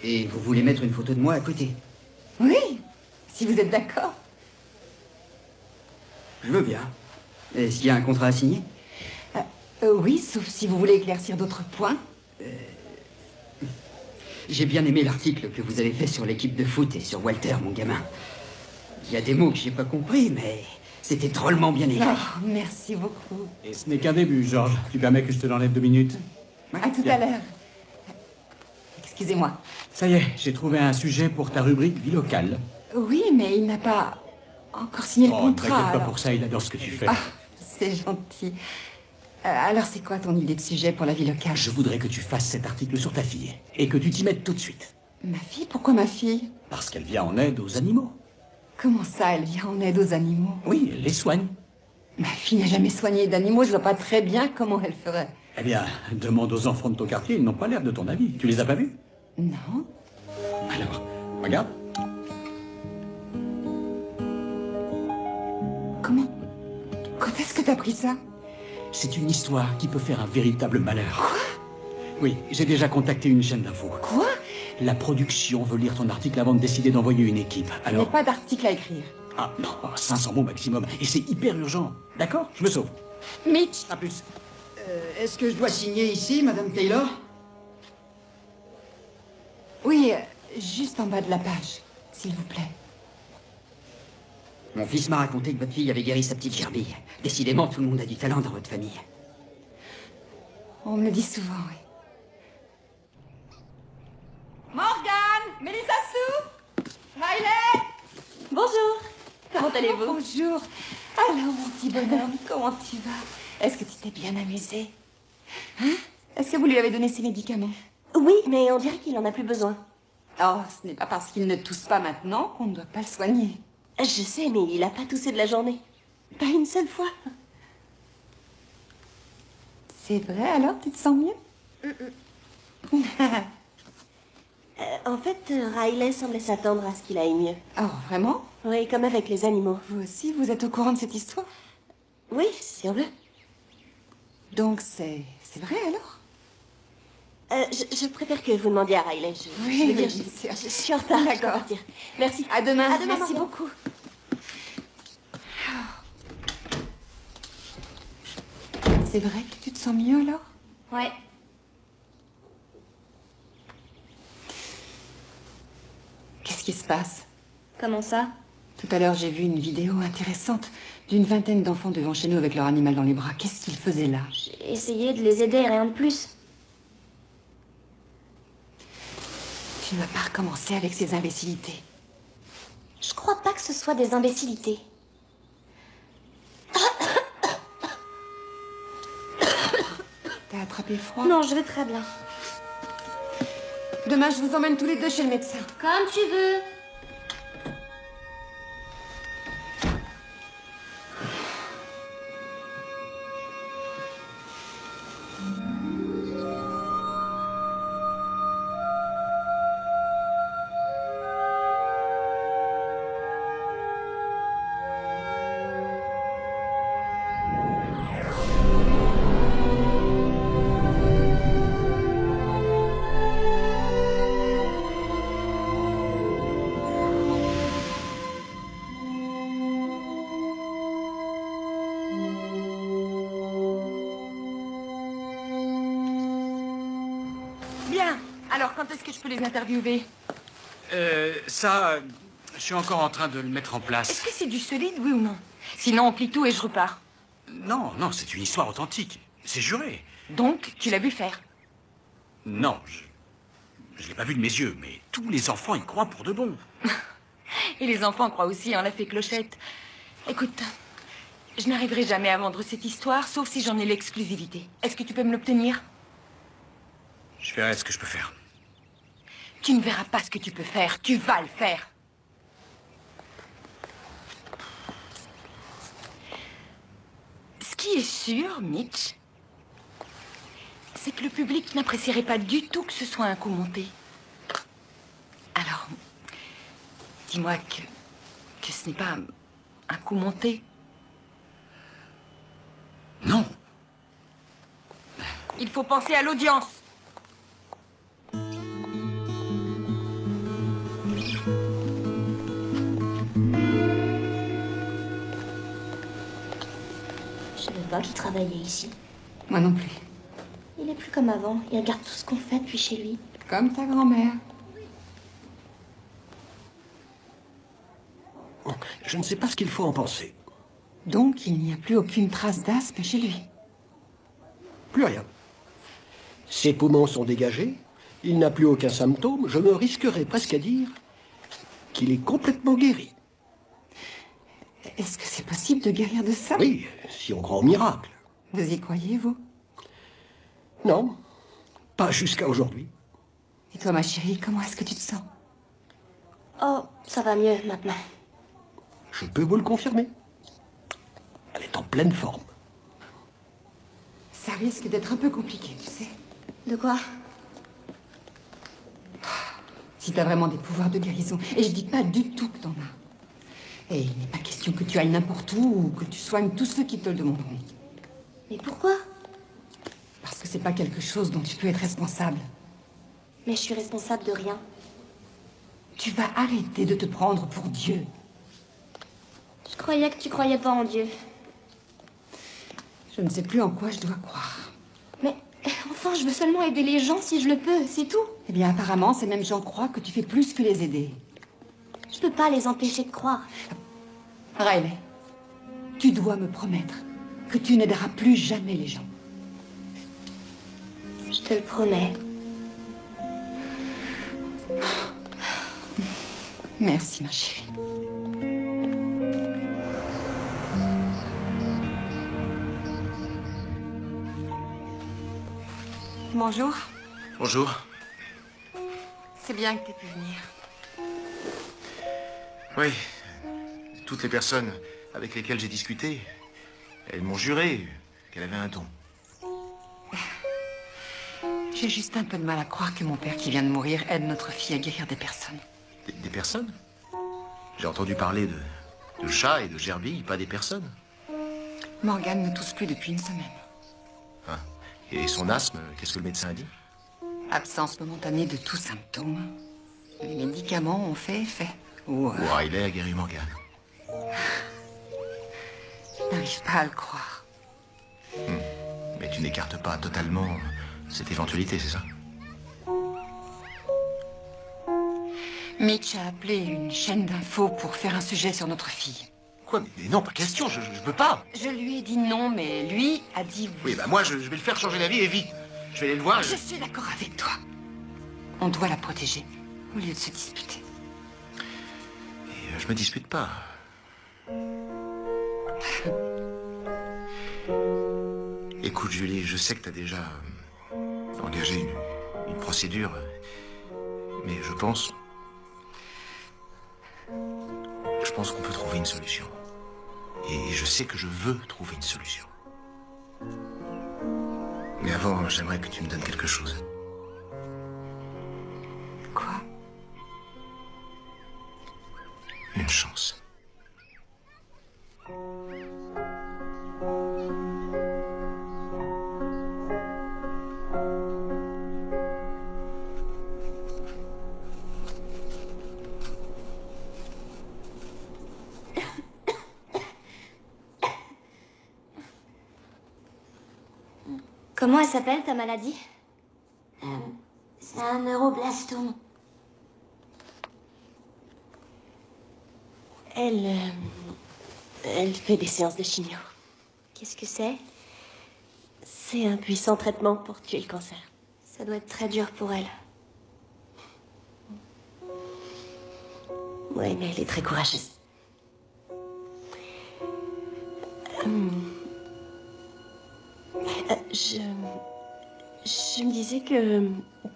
Et vous voulez mettre une photo de moi à côté? Oui, si vous êtes d'accord. Je veux bien. Est-ce qu'il y a un contrat à signer? Oui, sauf si vous voulez éclaircir d'autres points. J'ai bien aimé l'article que vous avez fait sur l'équipe de foot et sur Walter, mon gamin. Il y a des mots que j'ai pas compris, mais c'était drôlement bien écrit. Oh, merci beaucoup. Et ce n'est qu'un début, Georges. Tu permets que je te l'enlève 2 minutes? À tout à l'heure. Excusez-moi. Ça y est, j'ai trouvé un sujet pour ta rubrique vie locale. Oui, mais il n'a pas encore signé le Oh, contrat. t'inquiète pas alors. pour ça, il adore ce que tu fais. Ah, c'est gentil. Alors, c'est quoi ton idée de sujet pour la vie locale? Je voudrais que tu fasses cet article sur ta fille et que tu t'y mettes tout de suite. Ma fille? Pourquoi ma fille? Parce qu'elle vient en aide aux animaux. Comment ça, elle vient en aide aux animaux? Oui, elle les soigne. Ma fille n'a jamais soigné d'animaux, je vois pas très bien comment elle ferait. Eh bien, demande aux enfants de ton quartier, ils n'ont pas l'air de ton avis. Tu les as pas vus? Non. Alors, regarde. Comment? Quand est-ce que t'as pris ça? C'est une histoire qui peut faire un véritable malheur. Quoi? Oui, j'ai déjà contacté une chaîne d'infos. Quoi? La production veut lire ton article avant de décider d'envoyer une équipe. Il n'y a pas d'article à écrire. Ah non, 500 mots maximum. Et c'est hyper urgent. D'accord? Je me sauve. Mitch! À plus. Est-ce que je dois signer ici, Madame Taylor? Oui, juste en bas de la page, s'il vous plaît. Mon fils m'a raconté que votre fille avait guéri sa petite gerbille. Décidément, tout le monde a du talent dans votre famille. On me le dit souvent, oui. Morgane! Mélissa Sue! Riley! Bonjour. Comment allez-vous? Bonjour. Alors, mon petit bonhomme, comment tu vas? Est-ce que tu t'es bien amusé? Hein? Est-ce que vous lui avez donné ses médicaments? Oui, mais on dirait qu'il en a plus besoin. Oh, ce n'est pas parce qu'il ne tousse pas maintenant qu'on ne doit pas le soigner. Je sais, mais il a pas toussé de la journée. Pas une seule fois. C'est vrai, alors? Tu te sens mieux? En fait, Riley semblait s'attendre à ce qu'il aille mieux. Oh, vraiment? Oui, comme avec les animaux. Vous aussi, vous êtes au courant de cette histoire? Oui, si on veut. Donc, c'est vrai, alors? Je préfère que vous demandiez à Riley. Oui, je veux dire, bien sûr. je suis en retard. Je dois D'accord. partir. Merci. À demain. À demain. Merci maman. beaucoup. C'est vrai que tu te sens mieux, alors? Ouais. Qu'est-ce qui se passe? Comment ça? Tout à l'heure, j'ai vu une vidéo intéressante d'une vingtaine d'enfants devant chez nous avec leur animal dans les bras. Qu'est-ce qu'ils faisaient là? J'ai essayé de les aider, rien de plus. Tu ne vas pas recommencer avec ces imbécilités. Je crois pas que ce soit des imbécilités. T'as attrapé froid? Non, je vais très bien. Demain, je vous emmène tous les deux chez le médecin. Comme tu veux. Alors, quand est-ce que je peux les interviewer? Ça, je suis encore en train de le mettre en Est-ce place. que c'est du solide, oui ou non? Sinon, on plie tout et je repars. Non, non, c'est une histoire authentique. C'est juré. Donc, tu l'as vu faire? Non, je l'ai pas vu de mes yeux, mais tous les enfants y croient pour de bon. Et les enfants croient aussi en la fée Clochette. Écoute, je n'arriverai jamais à vendre cette histoire, sauf si j'en ai l'exclusivité. Est-ce que tu peux me l'obtenir? Je verrai ce que je peux faire. Tu ne verras pas ce que tu peux faire, tu vas le faire. Ce qui est sûr, Mitch, c'est que le public n'apprécierait pas du tout que ce soit un coup monté. Alors, dis-moi que ce n'est pas un coup monté. Non. Il faut penser à l'audience. Je savais pas qu'il travaillait ici. Moi non plus. Il est plus comme avant. Il regarde tout ce qu'on fait depuis chez lui. Comme ta grand-mère. Je ne sais pas ce qu'il faut en penser. Donc, il n'y a plus aucune trace d'asthme chez lui. Plus rien. Ses poumons sont dégagés, il n'a plus aucun symptôme, je me risquerais presque à dire qu'il est complètement guéri. Est-ce que c'est possible de guérir de ça? Oui, si on croit au miracle. Vous y croyez, vous? Non, pas jusqu'à aujourd'hui. Et toi, ma chérie, comment est-ce que tu te sens? Oh, ça va mieux maintenant. Je peux vous le confirmer. Elle est en pleine forme. Ça risque d'être un peu compliqué, tu sais. De quoi? Si t'as vraiment des pouvoirs de guérison. Et je dis pas du tout que t'en as. Et il n'est pas question que tu ailles n'importe où ou que tu soignes tous ceux qui te le demanderont. Mais pourquoi? Parce que c'est pas quelque chose dont tu peux être responsable. Mais je suis responsable de rien. Tu vas arrêter de te prendre pour Dieu. Je croyais que tu croyais pas en Dieu. Je ne sais plus en quoi je dois croire. Mais enfin, je veux seulement aider les gens si je le peux, c'est tout. Eh bien, apparemment, ces mêmes gens croient que tu fais plus que les aider. Je peux pas les empêcher de croire. Riley, tu dois me promettre que tu n'aideras plus jamais les gens. Je te le promets. Merci, ma chérie. Bonjour. Bonjour. C'est bien que tu aies pu venir. Oui, toutes les personnes avec lesquelles j'ai discuté, elles m'ont juré qu'elle avait un don. J'ai juste un peu de mal à croire que mon père qui vient de mourir aide notre fille à guérir des personnes. Des personnes? J'ai entendu parler de chats et de gerbilles, pas des personnes. Morgane ne tousse plus depuis une semaine. Hein. Et son asthme, qu'est-ce que le médecin a dit? Absence momentanée de tout symptôme. Les médicaments ont fait effet. Ou Riley a guéri Morgane. Je n'arrive pas à le croire. Mais tu n'écartes pas totalement cette éventualité, c'est ça? Mitch a appelé une chaîne d'infos pour faire un sujet sur notre fille. Quoi? Mais non, pas question, je peux pas. Je lui ai dit non, mais lui a dit oui. Oui, bah moi, je vais le faire changer d'avis et vite. Je vais aller le voir. Je suis d'accord avec toi. On doit la protéger, au lieu de se disputer. Et je me dispute pas. Écoute, Julie, je sais que t'as déjà engagé une procédure, mais je pense qu'on peut trouver une solution. Et je sais que je veux trouver une solution. Mais avant, j'aimerais que tu me donnes quelque chose. Quoi? Une chance. Comment elle s'appelle, ta maladie? C'est un neuroblastome. Elle fait des séances de chimio. Qu'est-ce que c'est? C'est un puissant traitement pour tuer le cancer. Ça doit être très dur pour elle. Oui, mais elle est très courageuse. Je me disais que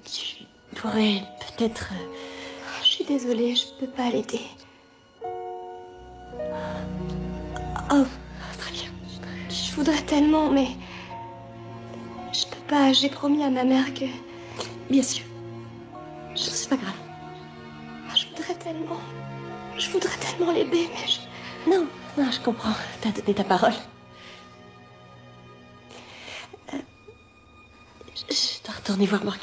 tu pourrais peut-être... Je suis désolée, je peux pas l'aider. Oh, très bien. Je voudrais tellement, mais... Je peux pas, j'ai promis à ma mère que... Bien sûr. C'est pas grave. Je voudrais tellement l'aider, mais je... Non, je comprends. T'as donné ta parole. Je dois retourner voir Morgane.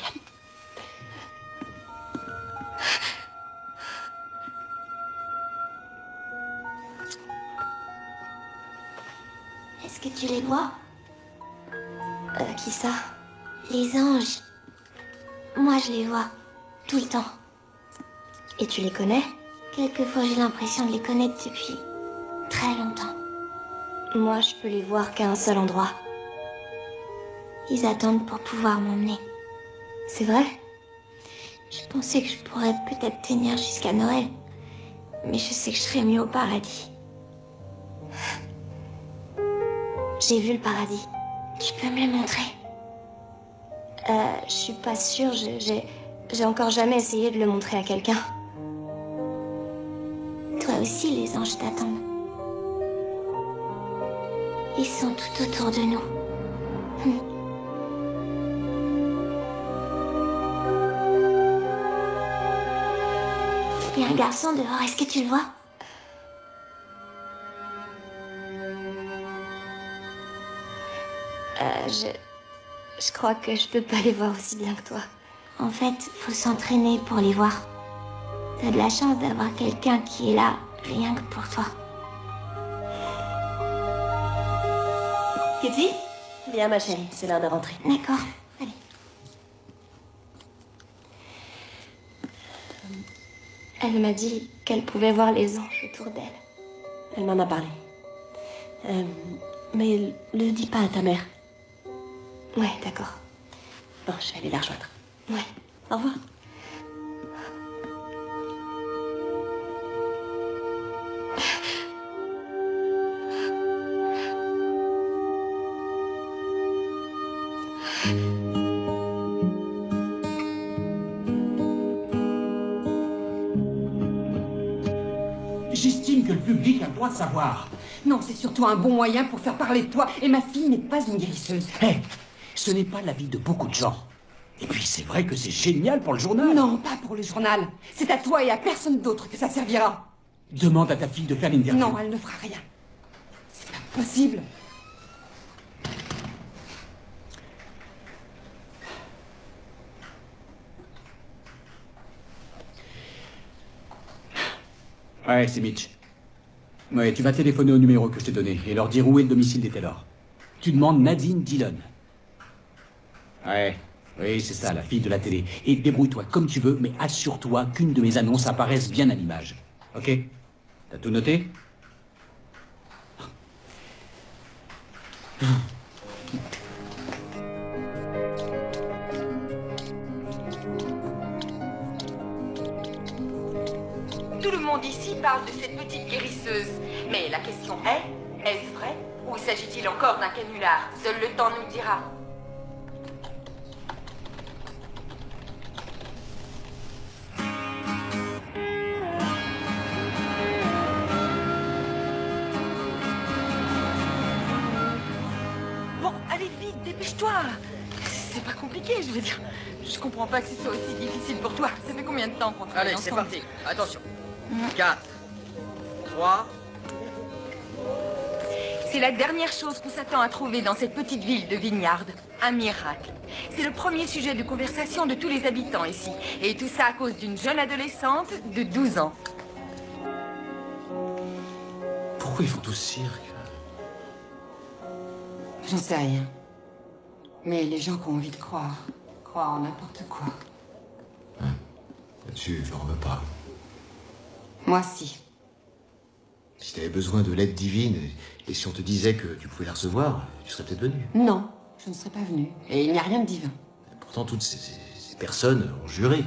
Est-ce que tu les vois? Qui ça? Les anges. Moi, je les vois. Tout le temps. Et tu les connais? Quelquefois, j'ai l'impression de les connaître depuis très longtemps. Moi, je peux les voir qu'à un seul endroit. Ils attendent pour pouvoir m'emmener. C'est vrai? Je pensais que je pourrais peut-être tenir jusqu'à Noël. Mais je sais que je serais mieux au paradis. J'ai vu le paradis. Tu peux me le montrer? Je suis pas sûre. J'ai encore jamais essayé de le montrer à quelqu'un. Toi aussi, les anges t'attendent. Ils sont tout autour de nous. Il y a un garçon dehors, est-ce que tu le vois? Je crois que je peux pas les voir aussi bien que toi. En fait, faut s'entraîner pour les voir. T'as de la chance d'avoir quelqu'un qui est là, rien que pour toi. Kitty, viens ma chérie, c'est l'heure de rentrer. D'accord, allez. Elle m'a dit qu'elle pouvait voir les anges autour d'elle. Elle m'en a parlé. Mais le dis pas à ta mère. Ouais, d'accord. Bon, je vais aller la rejoindre. Ouais. Au revoir. J'estime que le public a le droit de savoir. Non, c'est surtout un bon moyen pour faire parler de toi. Et ma fille n'est pas une guérisseuse. Hé, ce n'est pas l'avis de beaucoup de gens. Et puis c'est vrai que c'est génial pour le journal. Non, pas pour le journal. C'est à toi et à personne d'autre que ça servira. Demande à ta fille de faire l'interview. Non, elle ne fera rien. C'est impossible. Ouais, c'est Mitch. Ouais, tu vas téléphoner au numéro que je t'ai donné et leur dire où est le domicile des Taylor. Tu demandes Nadine Dillon. Ouais, oui, c'est ça, la fille de la télé. Et débrouille-toi comme tu veux, mais assure-toi qu'une de mes annonces apparaisse bien à l'image. Ok? T'as tout noté? Tout le monde ici parle de cette petite guérisseuse. Mais la question est-ce vrai? Ou s'agit-il encore d'un canular? Seul le temps nous le dira. Bon, allez vite, dépêche-toi. C'est pas compliqué, je veux dire. Je comprends pas que ce soit aussi difficile pour toi. Ça fait combien de temps qu'on travaille Allez, c'est ensemble? parti. Attention. 4, 3... C'est la dernière chose qu'on s'attend à trouver dans cette petite ville de Vignard. Un miracle. C'est le premier sujet de conversation de tous les habitants ici. Et tout ça à cause d'une jeune adolescente de 12 ans. Pourquoi ils font tout ce cirque? J'en sais rien. Mais les gens qui ont envie de croire en n'importe quoi. Là-dessus, je n'en veux pas. Moi, si. Si tu avais besoin de l'aide divine, et si on te disait que tu pouvais la recevoir, tu serais peut-être venu. Non, je ne serais pas venue. Et il n'y a rien de divin. Pourtant, toutes ces personnes ont juré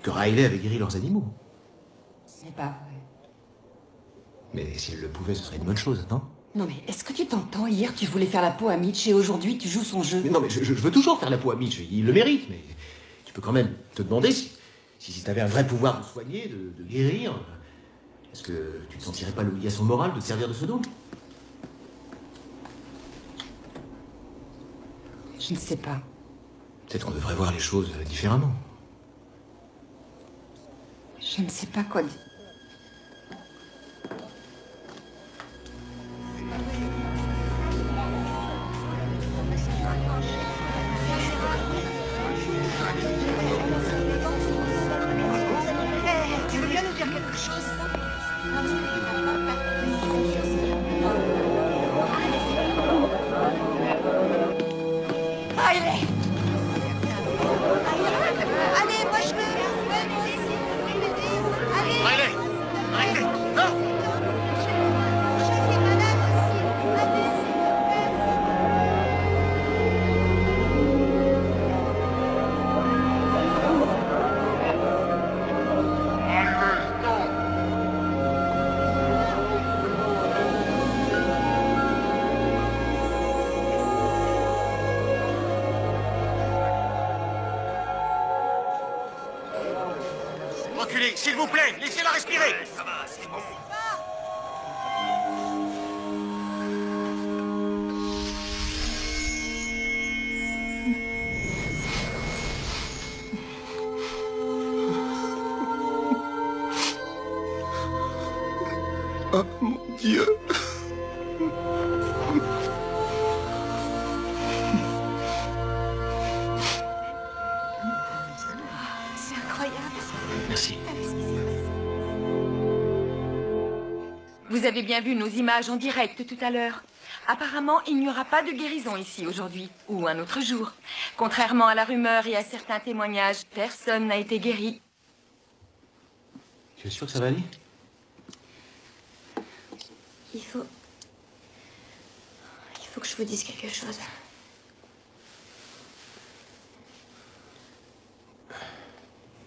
que Riley avait guéri leurs animaux. Ce n'est pas vrai. Mais si elle le pouvait, ce serait une bonne chose, non? Non mais, est-ce que tu t'entends? Hier, tu voulais faire la peau à Mitch et aujourd'hui, tu joues son jeu. Mais non, mais je veux toujours faire la peau à Mitch, il le mérite, mais tu peux quand même te demander si tu avais un vrai pouvoir de soigner, de guérir, est-ce que tu te sentirais pas l'obligation morale de te servir de ce don? Je ne sais pas. Peut-être qu'on devrait voir les choses différemment. Je ne sais pas quoi dire. Tu veux bien nous dire quelque chose? Riley! Allez, moi je veux. Allez. Riley! Riley! Non! Reculez, s'il vous plaît, laissez-la respirer. Ça va, c'est bon. Oh mon Dieu. C'est incroyable. Merci. Vous avez bien vu nos images en direct tout à l'heure. Apparemment, il n'y aura pas de guérison ici aujourd'hui, ou un autre jour. Contrairement à la rumeur et à certains témoignages, personne n'a été guéri. Tu es sûr que ça va aller? Il faut que je vous dise quelque chose.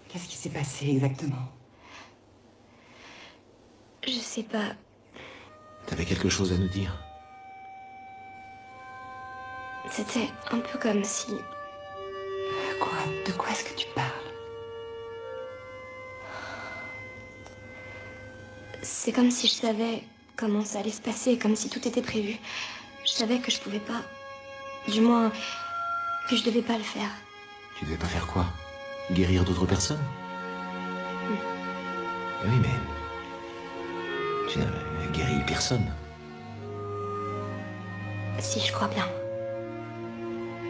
Qu'est-ce qui s'est passé exactement? Je sais pas. T'avais quelque chose à nous dire? C'était un peu comme si... Quoi? De quoi est-ce que tu parles? C'est comme si je savais comment ça allait se passer, comme si tout était prévu. Je savais que je pouvais pas... Du moins, que je devais pas le faire. Tu devais pas faire quoi? Guérir d'autres personnes? Oui, mais... tu n'as guéri personne. Si, je crois bien.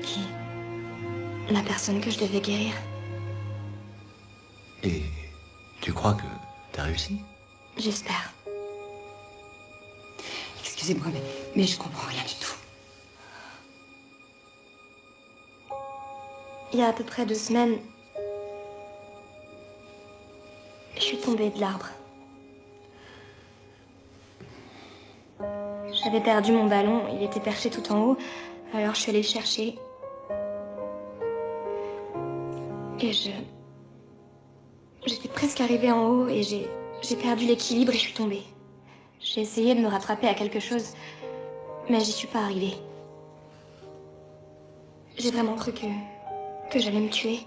Qui? La personne que je devais guérir. Et tu crois que t'as réussi? J'espère. Excusez-moi, mais je comprends rien du tout. Il y a à peu près 2 semaines, je suis tombée de l'arbre. J'avais perdu mon ballon, il était perché tout en haut, alors je suis allée le chercher. Et j'étais presque arrivée en haut et j'ai perdu l'équilibre et je suis tombée. J'ai essayé de me rattraper à quelque chose, mais j'y suis pas arrivée. J'ai vraiment cru que j'allais me tuer.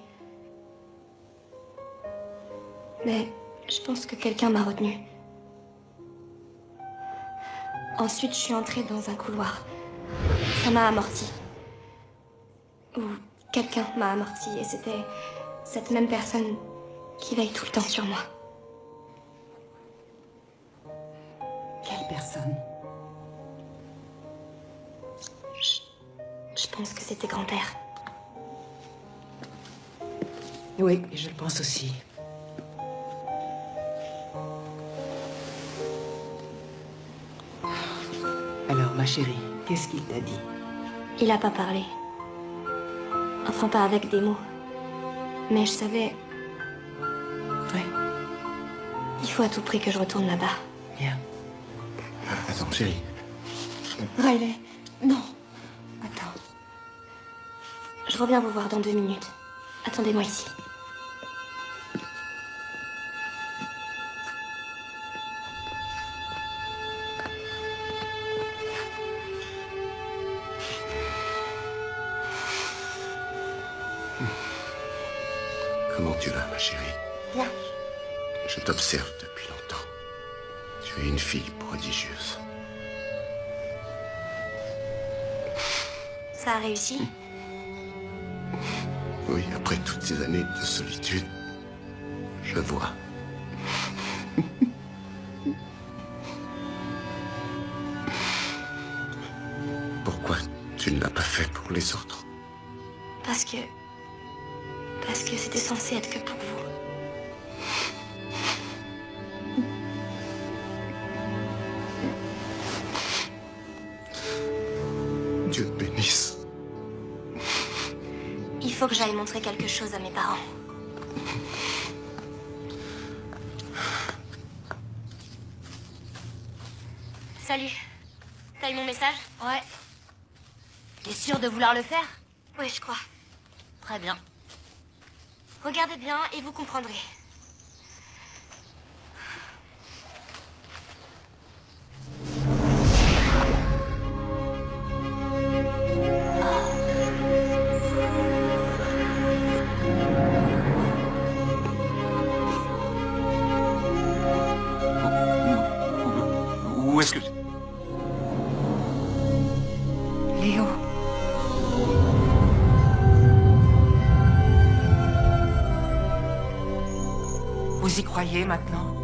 Mais je pense que quelqu'un m'a retenue. Ensuite, je suis entrée dans un couloir. Ça m'a amorti. Ou quelqu'un m'a amorti et c'était cette même personne qui veille tout le temps sur moi. Quelle personne? Je pense que c'était grand-père. Oui, je le pense aussi. Alors, ma chérie, qu'est-ce qu'il t'a dit? Il a pas parlé. Enfin, pas avec des mots. Mais je savais faut à tout prix que je retourne là-bas. Bien. Attends, chérie. Riley, non. Attends. Je reviens vous voir dans 2 minutes. Attendez-moi ici. Comment tu vas, ma chérie? Bien. Je t'observe depuis longtemps. Tu es une fille prodigieuse. Ça a réussi? Oui, après toutes ces années de solitude, je vois. Pourquoi tu ne l'as pas fait pour les autres? Parce que c'était censé être que pour vous. Dieu te bénisse. Il faut que j'aille montrer quelque chose à mes parents. Salut. T'as eu mon message? Ouais. T'es sûr de vouloir le faire? Oui, je crois. Très bien. Regardez bien et vous comprendrez. Où est-ce que... Léo. Vous y croyez maintenant?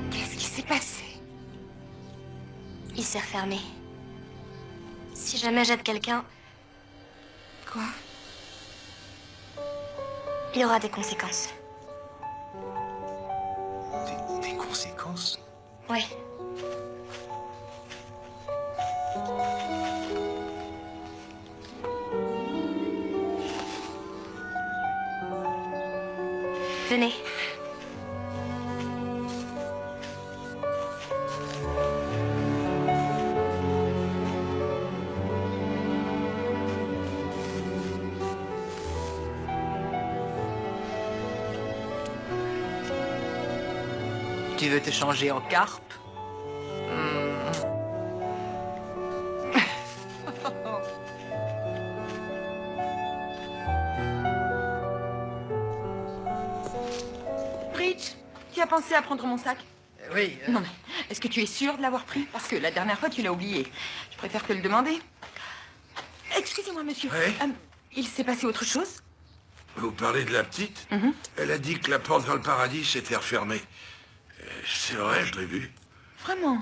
Qu'est-ce qui s'est passé? Il s'est refermé. Si jamais j'aide quelqu'un, Quoi? il y aura des conséquences. Des conséquences? Oui. Venez. Tu veux te changer en carpe? Rich, tu as pensé à prendre mon sac? Oui. Non mais, est-ce que tu es sûr de l'avoir pris? Parce que la dernière fois, tu l'as oublié. Je préfère te le demander. Excusez-moi, monsieur. Oui? Il s'est passé autre chose? Vous parlez de la petite? Elle a dit que la porte vers le paradis s'était refermée. C'est vrai, je l'ai vue. Vraiment?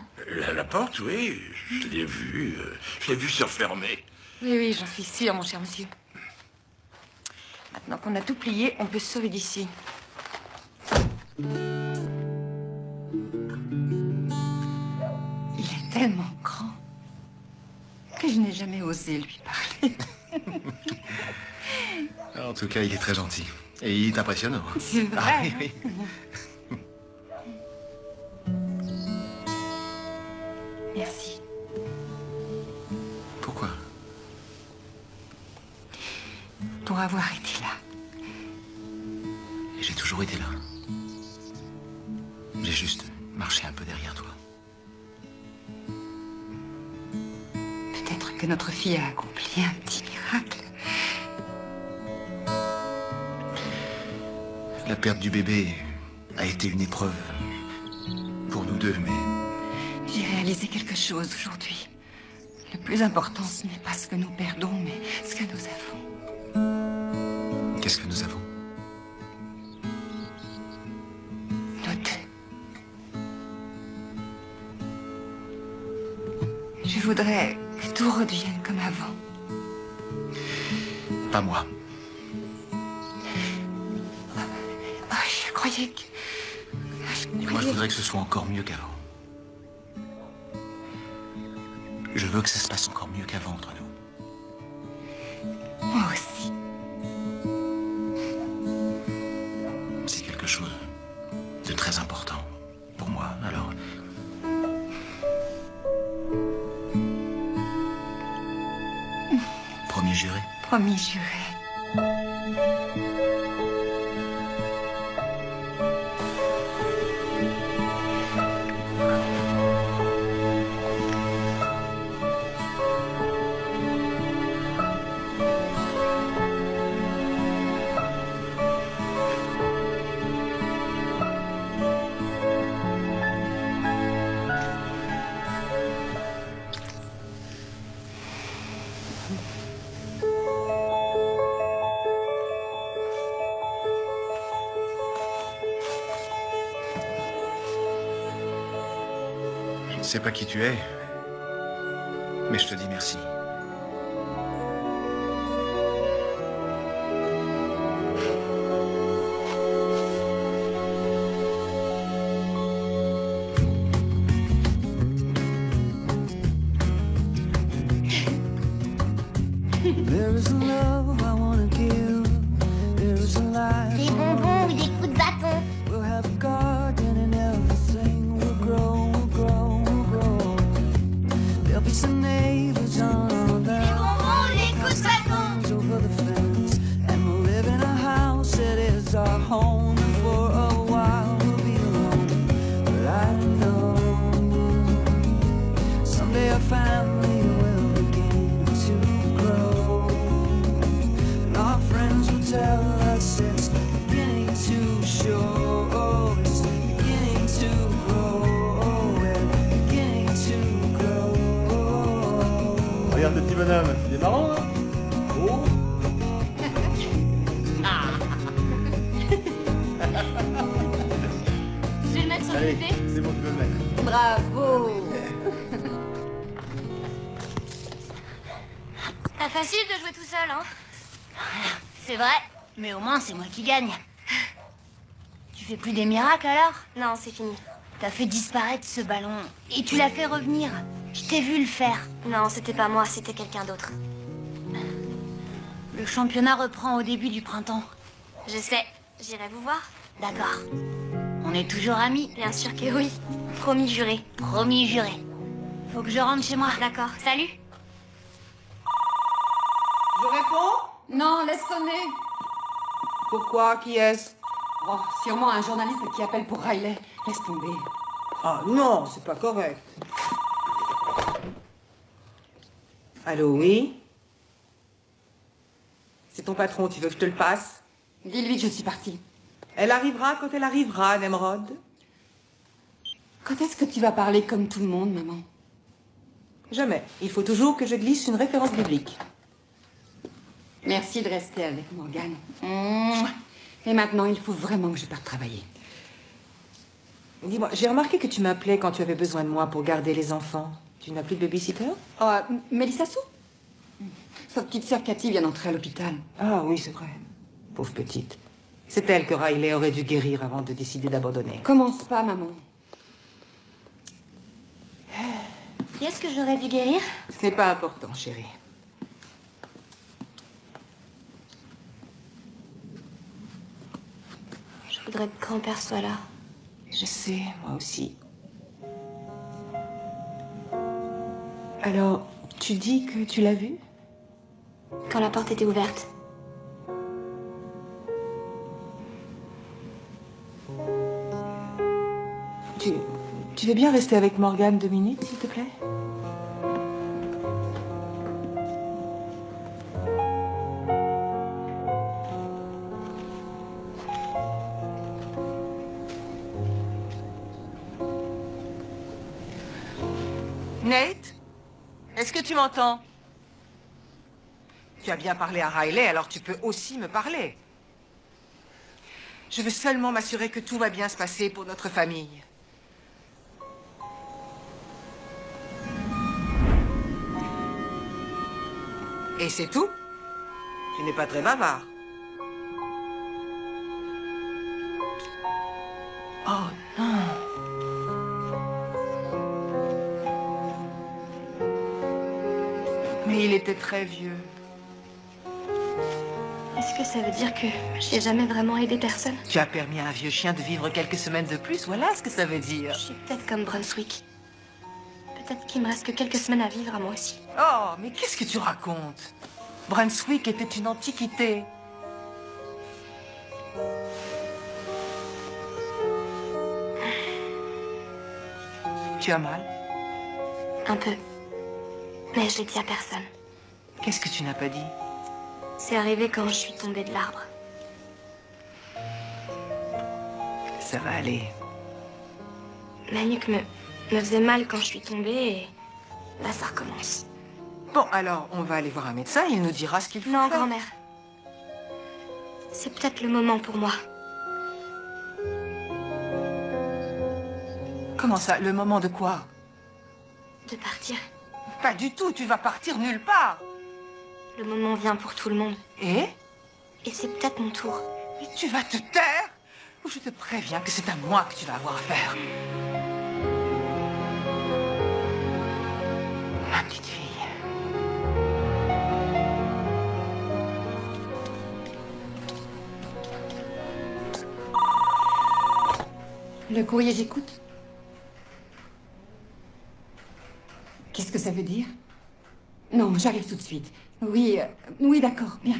La porte, oui, je l'ai vue. Je l'ai vue se refermer. Oui, oui, j'en suis sûre, mon cher monsieur. Maintenant qu'on a tout plié, on peut se sauver d'ici. Il est tellement grand que je n'ai jamais osé lui parler. En tout cas, il est très gentil. Et il est impressionnant. C'est vrai. Ah, oui, oui. Merci. Pourquoi? Pour avoir été là. Et j'ai toujours été là. J'ai juste marché un peu derrière toi. Peut-être que notre fille a accompli un petit miracle. La perte du bébé a été une épreuve pour nous deux, mais J'ai réalisé quelque chose aujourd'hui. Le plus important, ce n'est pas ce que nous perdons, mais ce que nous avons. qu'est-ce que nous avons? Nous deux. Je voudrais que tout redevienne comme avant. Pas moi. Oh, je croyais que... Et moi, je voudrais que ce soit encore mieux qu'avant. Je veux que ça se passe encore mieux qu'avant entre nous. Moi aussi. C'est quelque chose de très important pour moi, alors... Promis juré. Promis juré. Je ne sais pas qui tu es, mais je te dis merci. There is a love I wanna give. There is a life. Des bonbons ou des coups de bâton. We'll have a garden and everything will grow, will grow, will grow. There'll be some neighbors on our bonbons ou des coups de bâton. over the fence, and we'll live in a house that is our home. And for a while we'll be alone, but I know someday our family will begin to grow, and our friends will tell us it's beginning to show. It's beginning to grow. We're beginning to grow. Regarde le petit bonhomme, il est marrant, là. Oh. Je vais le mettre sur le Allez, bébé. c'est bon, tu peux le mettre. Bravo. Pas facile de jouer tout seul, hein? C'est vrai, mais au moins c'est moi qui gagne. Tu fais plus des miracles alors? Non, c'est fini. T'as fait disparaître ce ballon et tu l'as fait revenir. Je t'ai vu le faire. Non, c'était pas moi, c'était quelqu'un d'autre. Le championnat reprend au début du printemps. Je sais, j'irai vous voir. D'accord. On est toujours amis? Bien sûr que oui. Promis juré. Promis juré. Faut que je rentre chez moi. D'accord, salut. Je réponds? Non, laisse sonner. Pourquoi? Qui est-ce? Oh, sûrement un journaliste qui appelle pour Riley. Laisse tomber. Ah non, c'est pas correct. Allô, oui? C'est ton patron, tu veux que je te le passe? Dis-lui que je suis partie. Elle arrivera quand elle arrivera, Nemrod. Quand est-ce que tu vas parler comme tout le monde, maman? Jamais. Il faut toujours que je glisse une référence biblique. Merci de rester avec Morgane. Et maintenant, il faut vraiment que je parte travailler. Dis-moi, j'ai remarqué que tu m'appelais quand tu avais besoin de moi pour garder les enfants. Tu n'as plus de babysitter? Oh, Mélissa Sou? Sa petite sœur Cathy vient d'entrer à l'hôpital. Ah oui, c'est vrai. Pauvre petite. C'est elle que Riley aurait dû guérir avant de décider d'abandonner. Commence pas, maman. Qui est-ce que j'aurais dû guérir? Ce n'est pas important, chérie. Je voudrais que grand-père soit là. Je sais, moi aussi. Alors, tu dis que tu l'as vu? Quand la porte était ouverte. Tu veux bien rester avec Morgane 2 minutes, s'il te plaît? Nate? Est-ce que tu m'entends? Tu as bien parlé à Riley, alors tu peux aussi me parler. Je veux seulement m'assurer que tout va bien se passer pour notre famille. Et c'est tout? Tu n'es pas très bavard. Oh non. Mais il était très vieux. Est-ce que ça veut dire que j'ai jamais vraiment aidé personne? Tu as permis à un vieux chien de vivre quelques semaines de plus, voilà ce que ça veut dire. Je suis peut-être comme Brunswick. Peut-être qu'il me reste que quelques semaines à vivre à moi aussi. Oh, mais qu'est-ce que tu racontes? Brunswick était une antiquité. Tu as mal? Un peu. Mais je l'ai dit à personne. Qu'est-ce que tu n'as pas dit? C'est arrivé quand je suis tombée de l'arbre. Ça va aller. Ma nuque me faisait mal quand je suis tombée et là ça recommence. Bon, alors, on va aller voir un médecin, il nous dira ce qu'il faut Non, faire. grand-mère. C'est peut-être le moment pour moi. Comment ça? Le moment de quoi? De partir. Pas du tout, tu vas partir nulle part. Le moment vient pour tout le monde. Et c'est peut-être mon tour. Et tu vas te taire? Ou je te préviens que c'est à moi que tu vas avoir affaire. Ma petite fille. Le courrier, j'écoute. Qu'est-ce que ça veut dire? Non, j'arrive tout de suite. Oui, oui, d'accord, bien.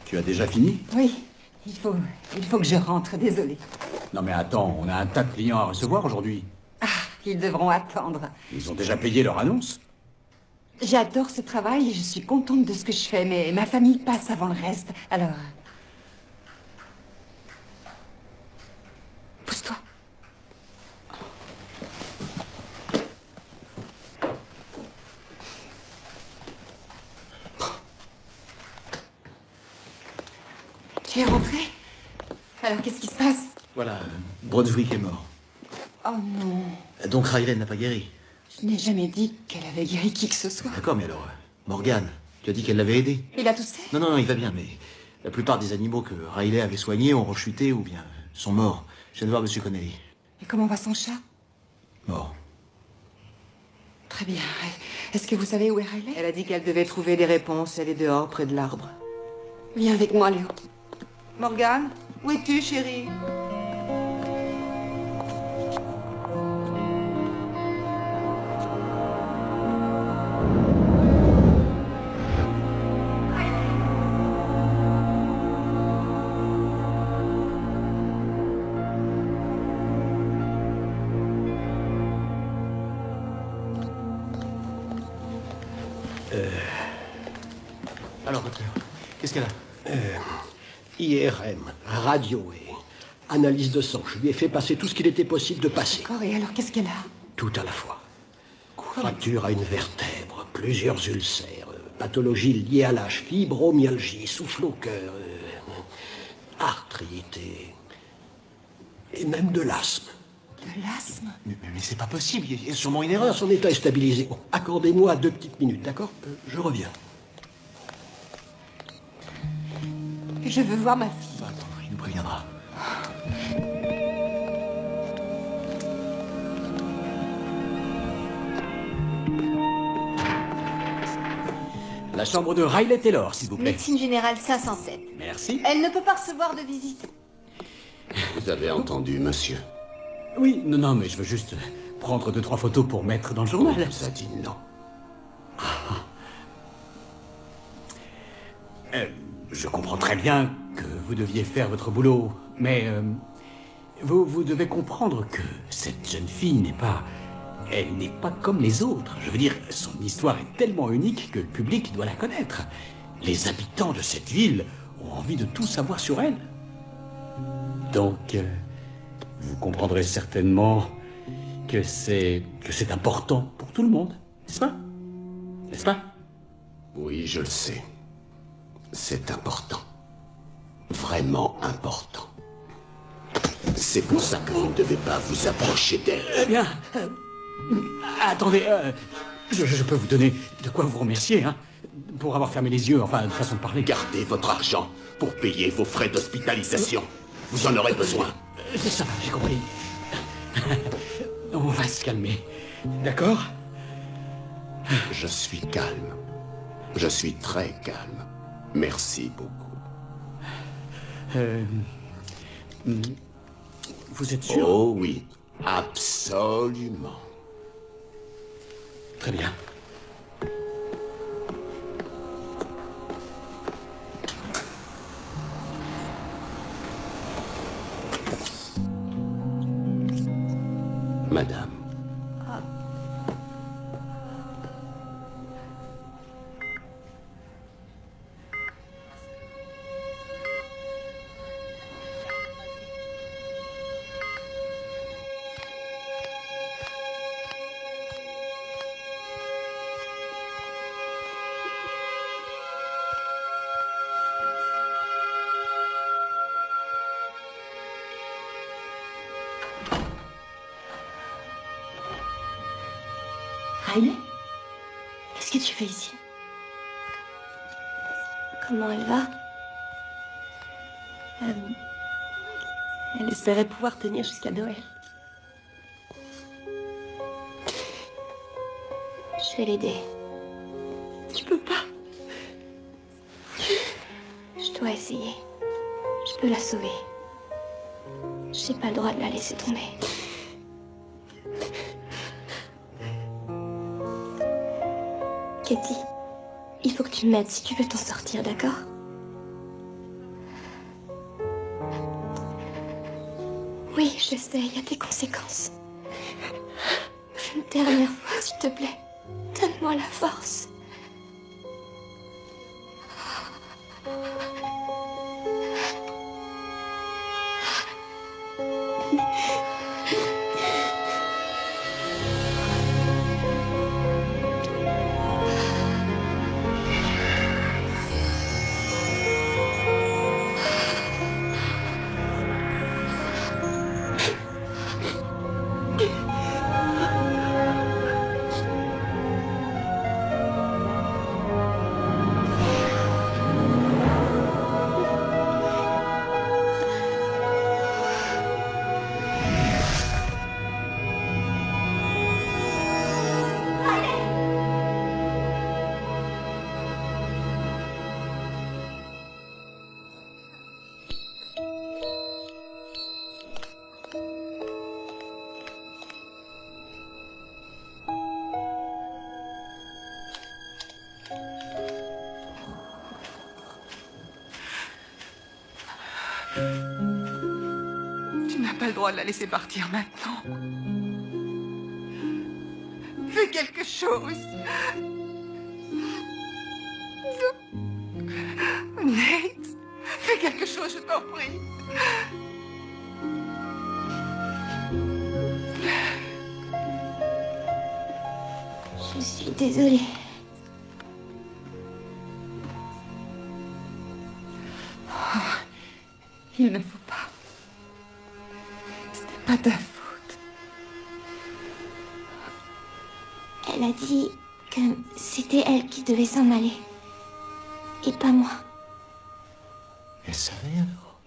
Tu as déjà fini? Oui, il faut que je rentre, désolée. Non mais attends, on a un tas de clients à recevoir aujourd'hui. Ils devront attendre. Ils ont déjà payé leur annonce? J'adore ce travail et je suis contente de ce que je fais, mais ma famille passe avant le reste, alors... Pousse-toi. Tu es rentré? Alors, qu'est-ce qui se passe? Voilà, Brunswick est mort. Oh non, Donc Riley n'a pas guéri. je n'ai jamais dit qu'elle avait guéri qui que ce soit. D'accord, mais alors, Morgan, tu as dit qu'elle l'avait aidé? Il a toussé? Non, non, non, il va bien, mais la plupart des animaux que Riley avait soignés ont rechuté ou bien sont morts. Je viens de voir M. Connelly. Et comment va son chat? Mort. Très bien. Est-ce que vous savez où est Riley? Elle a dit qu'elle devait trouver des réponses. Elle est dehors, près de l'arbre. Viens avec moi, Léo. Morgane, où es-tu, chérie? Alors, docteur, qu'est-ce qu'elle a? IRM, radio et analyse de sang. Je lui ai fait passer tout ce qu'il était possible de passer. D'accord, et alors qu'est-ce qu'elle a? Tout à la fois. Fracture à une vertèbre, plusieurs ulcères, pathologie liée à l'âge, fibromyalgie, souffle au cœur, arthrite et même de l'asthme. De l'asthme? Mais c'est pas possible, il y a sûrement une erreur. Son état est stabilisé. Bon, accordez-moi 2 petites minutes, d'accord? Je reviens. Je veux voir ma fille. Attends, il nous préviendra. La chambre de Riley Taylor, s'il vous plaît. Médecine générale 507. Merci. Elle ne peut pas recevoir de visite. Vous avez entendu, monsieur? Oui, non, mais je veux juste prendre 2-3 photos pour mettre dans le journal. On vous a dit non. Je comprends très bien que vous deviez faire votre boulot, mais vous devez comprendre que cette jeune fille n'est pas... Elle n'est pas comme les autres. Je veux dire, son histoire est tellement unique que le public doit la connaître. Les habitants de cette ville ont envie de tout savoir sur elle. Donc, vous comprendrez certainement que c'est important pour tout le monde, n'est-ce pas? N'est-ce pas? Oui, je le sais. C'est important. Vraiment important. C'est pour ça que vous ne devez pas vous approcher d'elle. Eh bien, attendez, je peux vous donner de quoi vous remercier, hein, pour avoir fermé les yeux, enfin, de façon de parler. Gardez votre argent pour payer vos frais d'hospitalisation. Vous en aurez besoin. Ça va, j'ai compris. On va se calmer, d'accord? Je suis calme. Je suis très calme. Merci beaucoup. Vous êtes sûr? Oh oui, absolument. Très bien. Madame. Riley? Qu'est-ce que tu fais ici? Comment elle va? Elle espérait pouvoir tenir jusqu'à Noël. Je vais l'aider. Tu peux pas. Je dois essayer. Je peux la sauver. J'ai pas le droit de la laisser tomber. Katie, il faut que tu m'aides si tu veux t'en sortir, d'accord? Oui, je sais, il y a des conséquences. Une dernière fois, s'il te plaît, donne-moi la force. Tu n'as pas le droit de la laisser partir maintenant. Fais quelque chose. Nate, fais quelque chose, je t'en prie. Je suis désolée. Il ne faut pas. Ce n'est pas ta faute. Elle a dit que c'était elle qui devait s'en aller. Et pas moi. Elle savait alors?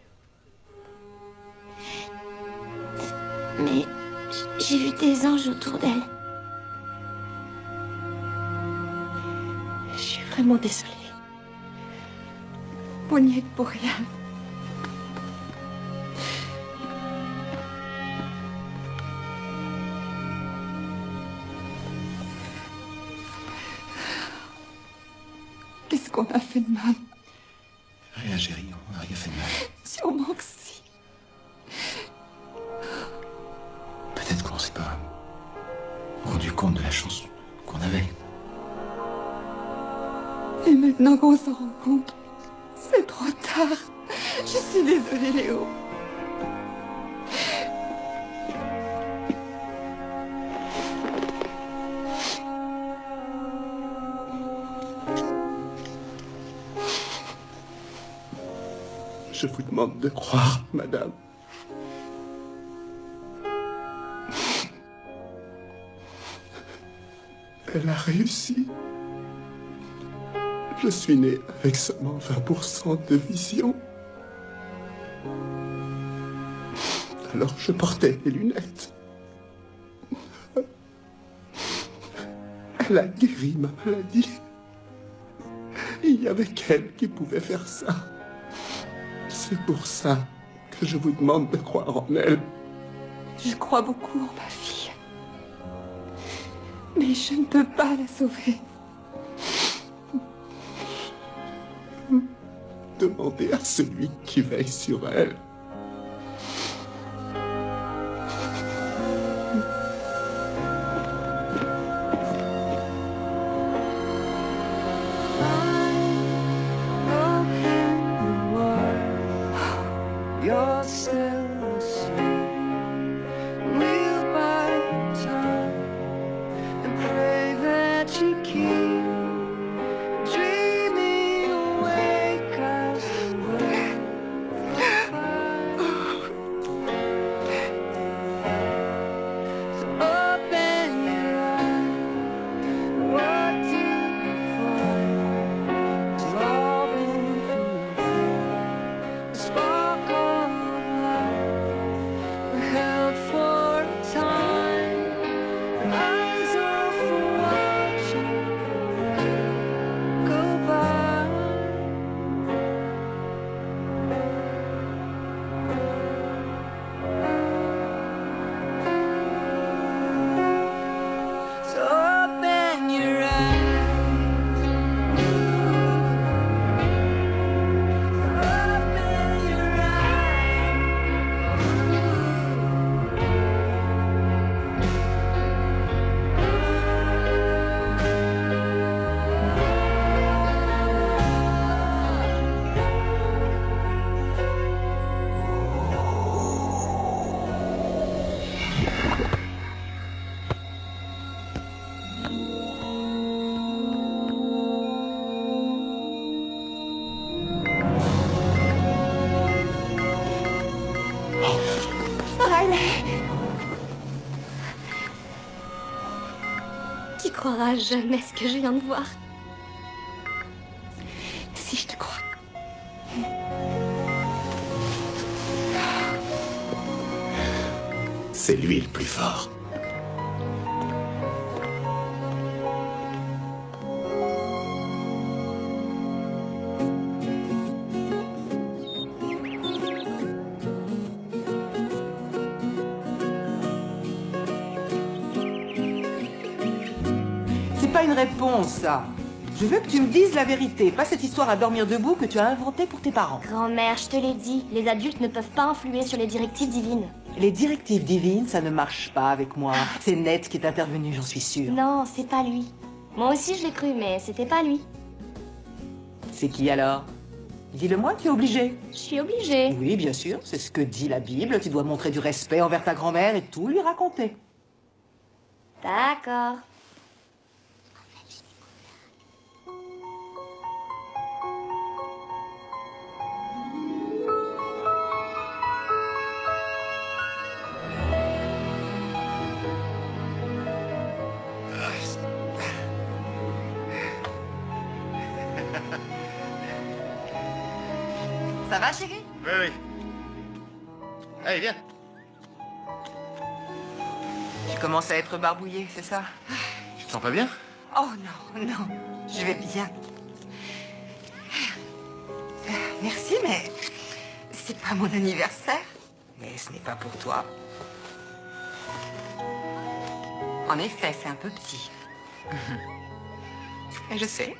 Mais j'ai vu des anges autour d'elle. Je suis vraiment désolée. On n'y est pour rien. Qu'est-ce qu'on a fait de mal? Rien, chérie, on n'a rien fait de mal. Sûrement que si. Peut-être qu'on ne s'est pas rendu compte de la chance qu'on avait. Et maintenant qu'on s'en rend compte, c'est trop tard. Je suis désolée, Léo. Je vous demande de croire, madame. Elle a réussi. Je suis né avec seulement 20% de vision. Alors je portais des lunettes. Elle a guéri ma maladie. n'y avait qu'elle qui pouvait faire ça. C'est pour ça que je vous demande de croire en elle. Je crois beaucoup en ma fille. Mais je ne peux pas la sauver. Demandez à celui qui veille sur elle. You're still asleep. We'll bide time and pray that you keep dreaming awake as the world goes by. So open your eyes. What do you find? It's all been through. A spark of light held for a time. Eyes are for watching go by. So open your eyes. Open your eyes. Riley! Tu croiras jamais ce que je viens de voir. Si je te crois. C'est lui le plus fort. C'est pas une réponse, ça. Je veux que tu me dises la vérité, pas cette histoire à dormir debout que tu as inventée pour tes parents. Grand-mère, je te l'ai dit, les adultes ne peuvent pas influer sur les directives divines. Les directives divines, ça ne marche pas avec moi. C'est Ned qui est intervenu, j'en suis sûre. Non, c'est pas lui. Moi aussi je l'ai cru, mais c'était pas lui. C'est qui alors? Dis-le-moi, tu es obligé. Je suis obligée. Oui, bien sûr, c'est ce que dit la Bible. Tu dois montrer du respect envers ta grand-mère et tout lui raconter. D'accord. Ça va, chérie? Oui, oui. Allez, viens. Tu commences à être barbouillée, c'est ça? Tu te sens pas bien? Oh non, non, je vais bien. Merci, mais c'est pas mon anniversaire. Mais ce n'est pas pour toi. En effet, c'est un peu petit. Et je sais.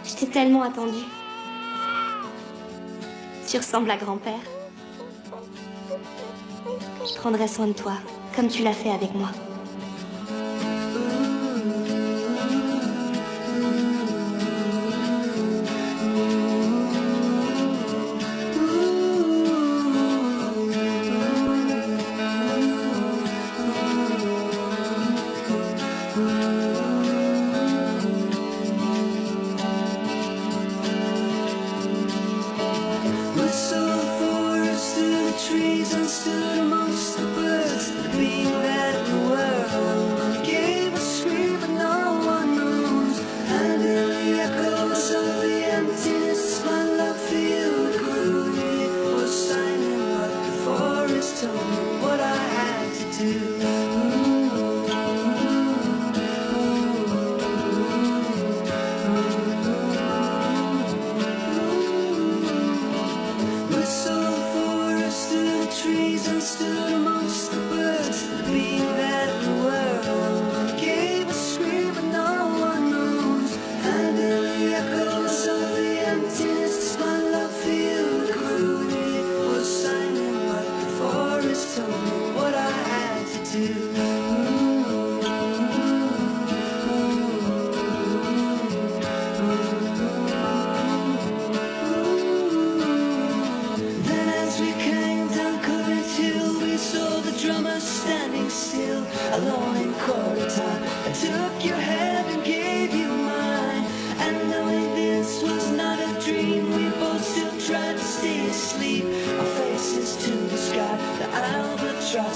Je t'ai tellement attendu. Tu ressembles à grand-père. Je prendrai soin de toi, comme tu l'as fait avec moi. Whistle forest through the trees and stood amongst the birds, being that the world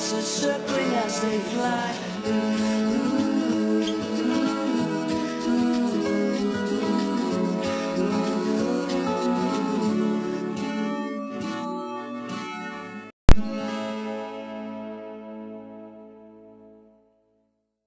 stars are circling as they fly.